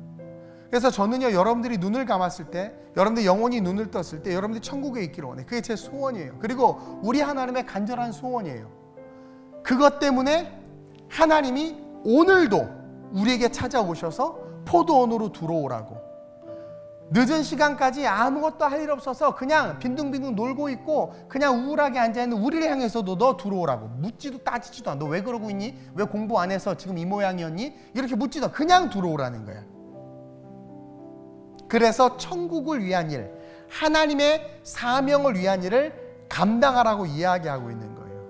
그래서 저는요, 여러분들이 눈을 감았을 때, 여러분들 영혼이 눈을 떴을 때 여러분들이 천국에 있기를 원해요. 그게 제 소원이에요. 그리고 우리 하나님의 간절한 소원이에요. 그것 때문에 하나님이 오늘도 우리에게 찾아오셔서 포도원으로 들어오라고. 늦은 시간까지 아무것도 할 일 없어서 그냥 빈둥빈둥 놀고 있고 그냥 우울하게 앉아있는 우리를 향해서도 너 들어오라고. 묻지도 따지지도 않아. 너 왜 그러고 있니? 왜 공부 안 해서 지금 이 모양이었니? 이렇게 묻지도 않아. 그냥 들어오라는 거야. 그래서 천국을 위한 일, 하나님의 사명을 위한 일을 감당하라고 이야기하고 있는 거예요.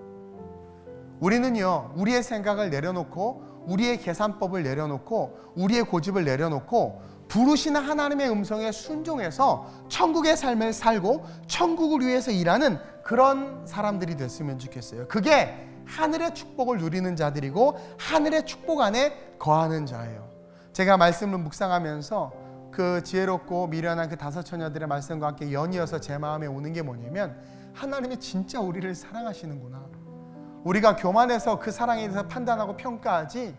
우리는요, 우리의 생각을 내려놓고 우리의 계산법을 내려놓고 우리의 고집을 내려놓고 부르시는 하나님의 음성에 순종해서 천국의 삶을 살고 천국을 위해서 일하는 그런 사람들이 됐으면 좋겠어요. 그게 하늘의 축복을 누리는 자들이고 하늘의 축복 안에 거하는 자예요. 제가 말씀을 묵상하면서 그 지혜롭고 미련한 그 다섯 처녀들의 말씀과 함께 연이어서 제 마음에 오는 게 뭐냐면, 하나님이 진짜 우리를 사랑하시는구나. 우리가 교만해서 그 사랑에 대해서 판단하고 평가하지,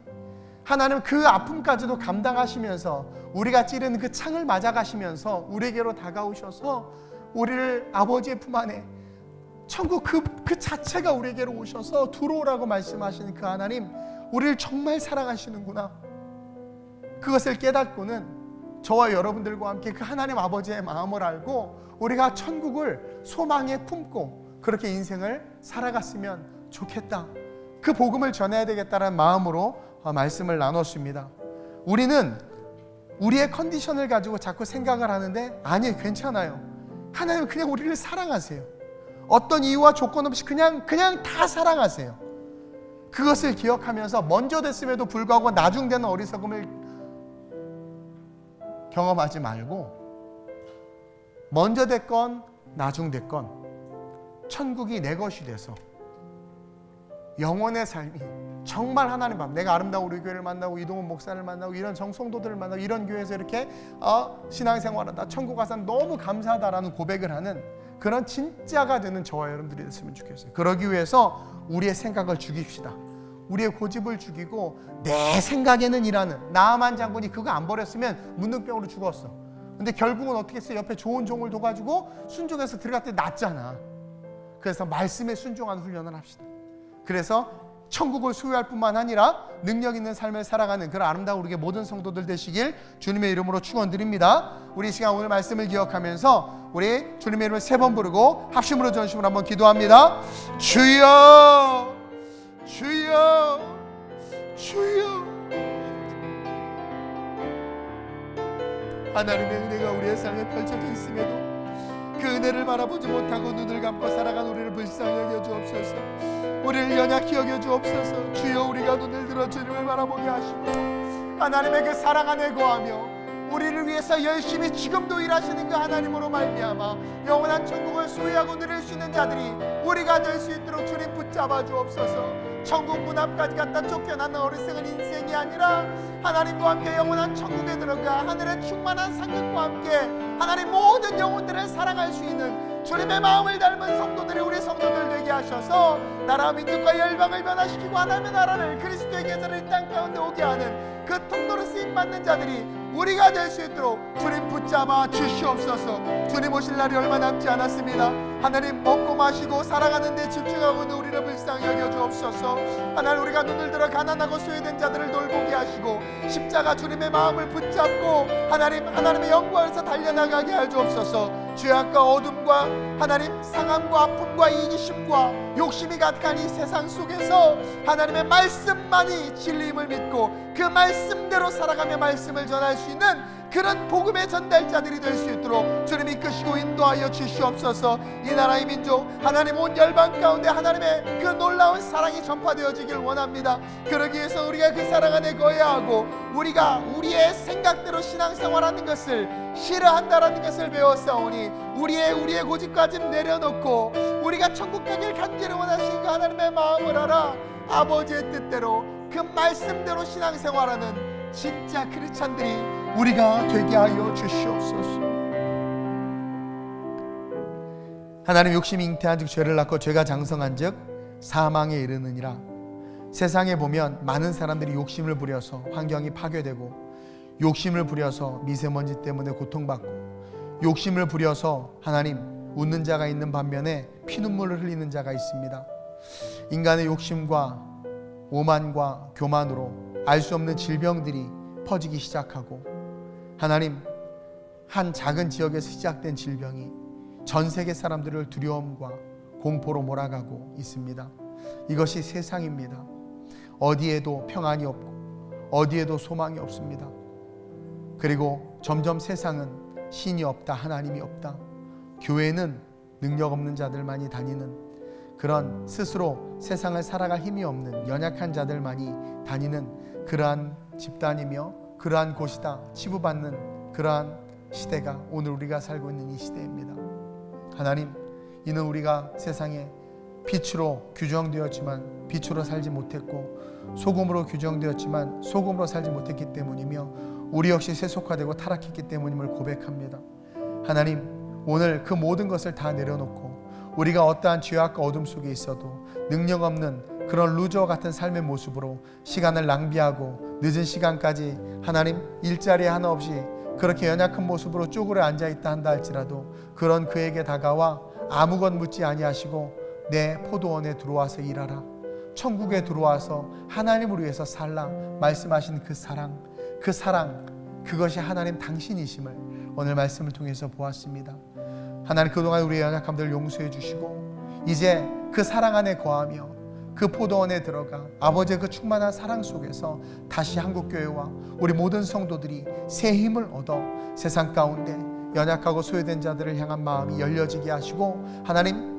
하나님 그 아픔까지도 감당하시면서 우리가 찌르는 그 창을 맞아가시면서 우리에게로 다가오셔서 우리를 아버지의 품 안에 천국 그 자체가 우리에게로 오셔서 들어오라고 말씀하시는 그 하나님, 우리를 정말 사랑하시는구나. 그것을 깨닫고는 저와 여러분들과 함께 그 하나님 아버지의 마음을 알고 우리가 천국을 소망에 품고 그렇게 인생을 살아갔으면 좋겠다. 그 복음을 전해야 되겠다는 마음으로 말씀을 나눴습니다. 우리는 우리의 컨디션을 가지고 자꾸 생각을 하는데, 아니에요, 괜찮아요. 하나님은 그냥 우리를 사랑하세요. 어떤 이유와 조건 없이 그냥 다 사랑하세요. 그것을 기억하면서 먼저 됐음에도 불구하고 나중되는 어리석음을 경험하지 말고, 먼저 됐건 나중 됐건 천국이 내 것이 돼서 영원의 삶이 정말 하나님 밥, 내가 아름다운 우리 교회를 만나고 이동훈 목사를 만나고 이런 정성도들을 만나고 이런 교회에서 이렇게 신앙생활한다, 천국 가서 너무 감사하다라는 고백을 하는 그런 진짜가 되는 저와 여러분들이 됐으면 좋겠어요. 그러기 위해서 우리의 생각을 죽입시다. 우리의 고집을 죽이고 내 생각에는 일하는 나아만 장군이 그거 안 버렸으면 문둥병으로 죽었어. 근데 결국은 어떻게 했어? 옆에 좋은 종을 둬가지고 순종해서 들어갔더니 낫잖아. 그래서 말씀에 순종하는 훈련을 합시다. 그래서 천국을 소유할 뿐만 아니라 능력 있는 삶을 살아가는 그런 아름다운 우리의 모든 성도들 되시길 주님의 이름으로 축원드립니다. 우리 이 시간 오늘 말씀을 기억하면서 우리 주님의 이름을 3번 부르고 합심으로 전심으로 한번 기도합니다. 주여, 주여, 주여. 하나님의 은혜가 우리의 삶에 펼쳐져 있음에도 그 은혜를 바라보지 못하고 눈을 감고 살아간 우리를 불쌍히 여겨 주옵소서. 우리를 연약히 여겨 주옵소서. 주여, 우리가 눈을 들어 주님을 바라보게 하시고 하나님의 그 사랑 안에 거하며 우리를 위해서 열심히 지금도 일하시는 그 하나님으로 말미암아 영원한 천국을 소유하고 누릴 수 있는 자들이 우리가 될 수 있도록 주님 붙잡아 주옵소서. 천국 문 앞까지 갔다 쫓겨나는 어리석은 인생이 아니라 하나님과 함께 영원한 천국에 들어가 하늘의 충만한 상급과 함께 하나님 모든 영혼들을 사랑할 수 있는 주님의 마음을 닮은 성도들이 우리 성도들 되게 하셔서 나라와 민족과 열방을 변화시키고 하나님의 나라를 그리스도의 계절을 이 땅 가운데 오게 하는 그 통로로 쓰임받는 자들이 우리가 될 수 있도록 주님 붙잡아 주시옵소서. 주님 오실 날이 얼마 남지 않았습니다. 하나님 먹고 마시고 살아가는 데 집중하고 있는 우리를 불쌍히 여겨 주옵소서. 하나님, 우리가 눈을 들어 가난하고 소외된 자들을 돌보게 하시고 십자가 주님의 마음을 붙잡고 하나님의 영광에서 달려나가게 해 주옵소서. 죄악과 어둠과 하나님 상함과 아픔과 이기심과 욕심이 가득한 이 세상 속에서 하나님의 말씀만이 진리임을 믿고 그 말씀대로 살아가며 말씀을 전할 수 있는 그런 복음의 전달자들이 될 수 있도록 주님 이끄시고 인도하여 주시옵소서. 이 나라의 민족 하나님 온 열방 가운데 하나님의 그 놀라운 사랑이 전파되어지길 원합니다. 그러기 위해서 우리가 그 사랑 안에 거해야 하고 우리가 우리의 생각대로 신앙생활하는 것을 싫어한다라는 것을 배웠사오니 우리의 고집까지 내려놓고 우리가 천국 가길 간절히 원하시는 그 하나님의 마음을 알아 아버지의 뜻대로 그 말씀대로 신앙생활하는 진짜 크리스찬들이 우리가 되게 하여 주시옵소서. 하나님, 욕심이 잉태한 즉 죄를 낳고 죄가 장성한 즉 사망에 이르느니라. 세상에 보면 많은 사람들이 욕심을 부려서 환경이 파괴되고 욕심을 부려서 미세먼지 때문에 고통받고 욕심을 부려서 하나님 웃는 자가 있는 반면에 피눈물을 흘리는 자가 있습니다. 인간의 욕심과 오만과 교만으로 알 수 없는 질병들이 퍼지기 시작하고 하나님, 한 작은 지역에서 시작된 질병이 전 세계 사람들을 두려움과 공포로 몰아가고 있습니다. 이것이 세상입니다. 어디에도 평안이 없고 어디에도 소망이 없습니다. 그리고 점점 세상은 신이 없다, 하나님이 없다, 교회는 능력 없는 자들만이 다니는 그런 스스로 세상을 살아갈 힘이 없는 연약한 자들만이 다니는 그러한 집단이며 그러한 곳이다 치부받는 그러한 시대가 오늘 우리가 살고 있는 이 시대입니다. 하나님, 이는 우리가 세상에 빛으로 규정되었지만 빛으로 살지 못했고 소금으로 규정되었지만 소금으로 살지 못했기 때문이며 우리 역시 세속화되고 타락했기 때문임을 고백합니다. 하나님, 오늘 그 모든 것을 다 내려놓고 우리가 어떠한 죄악과 어둠 속에 있어도 능력 없는 그런 루저 같은 삶의 모습으로 시간을 낭비하고 늦은 시간까지 하나님 일자리 하나 없이 그렇게 연약한 모습으로 쪼그려 앉아있다 한다 할지라도 그런 그에게 다가와 아무것 묻지 아니하시고 내 포도원에 들어와서 일하라, 천국에 들어와서 하나님을 위해서 살라 말씀하신 그 사랑, 그것이 하나님 당신이심을 오늘 말씀을 통해서 보았습니다. 하나님, 그동안 우리의 연약함들을 용서해 주시고 이제 그 사랑 안에 거하며 그 포도원에 들어가 아버지의 그 충만한 사랑 속에서 다시 한국교회와 우리 모든 성도들이 새 힘을 얻어 세상 가운데 연약하고 소외된 자들을 향한 마음이 열려지게 하시고, 하나님,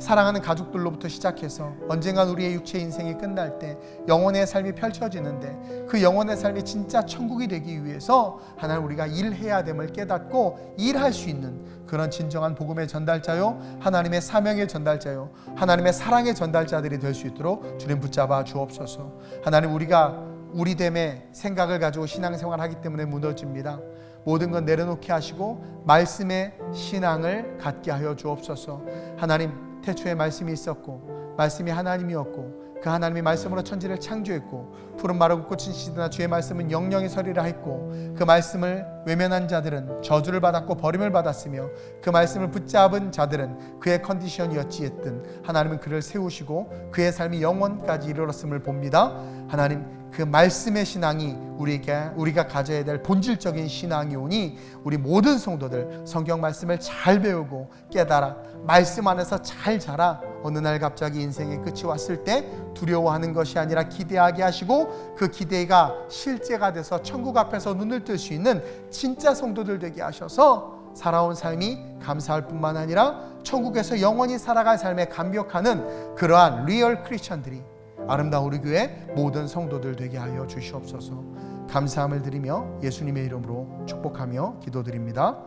사랑하는 가족들로부터 시작해서 언젠간 우리의 육체 인생이 끝날 때 영혼의 삶이 펼쳐지는데 그 영혼의 삶이 진짜 천국이 되기 위해서 하나님, 우리가 일해야 됨을 깨닫고 일할 수 있는 그런 진정한 복음의 전달자요, 하나님의 사명의 전달자요, 하나님의 사랑의 전달자들이 될 수 있도록 주님 붙잡아 주옵소서. 하나님, 우리가 우리됨의 생각을 가지고 신앙생활을 하기 때문에 무너집니다. 모든 건 내려놓게 하시고 말씀의 신앙을 갖게 하여 주옵소서. 하나님, 태초에 말씀이 있었고 말씀이 하나님이었고 그 하나님이 말씀으로 천지를 창조했고 푸른 마르고 꽃은 시드나 주의 말씀은 영영이 서리라 했고 그 말씀을 외면한 자들은 저주를 받았고 버림을 받았으며 그 말씀을 붙잡은 자들은 그의 컨디션이었지했든 하나님은 그를 세우시고 그의 삶이 영원까지 이르렀음을 봅니다. 하나님, 그 말씀의 신앙이 우리가 가져야 될 본질적인 신앙이오니 우리 모든 성도들 성경 말씀을 잘 배우고 깨달아 말씀 안에서 잘 자라 어느 날 갑자기 인생의 끝이 왔을 때 두려워하는 것이 아니라 기대하게 하시고 그 기대가 실제가 돼서 천국 앞에서 눈을 뜰 수 있는 진짜 성도들 되게 하셔서 살아온 삶이 감사할 뿐만 아니라 천국에서 영원히 살아갈 삶에 감격하는 그러한 리얼 크리스천들이 아름다운 우리 교회 모든 성도들 되게 하여 주시옵소서. 감사함을 드리며 예수님의 이름으로 축복하며 기도드립니다.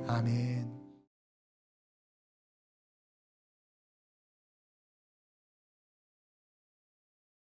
아멘.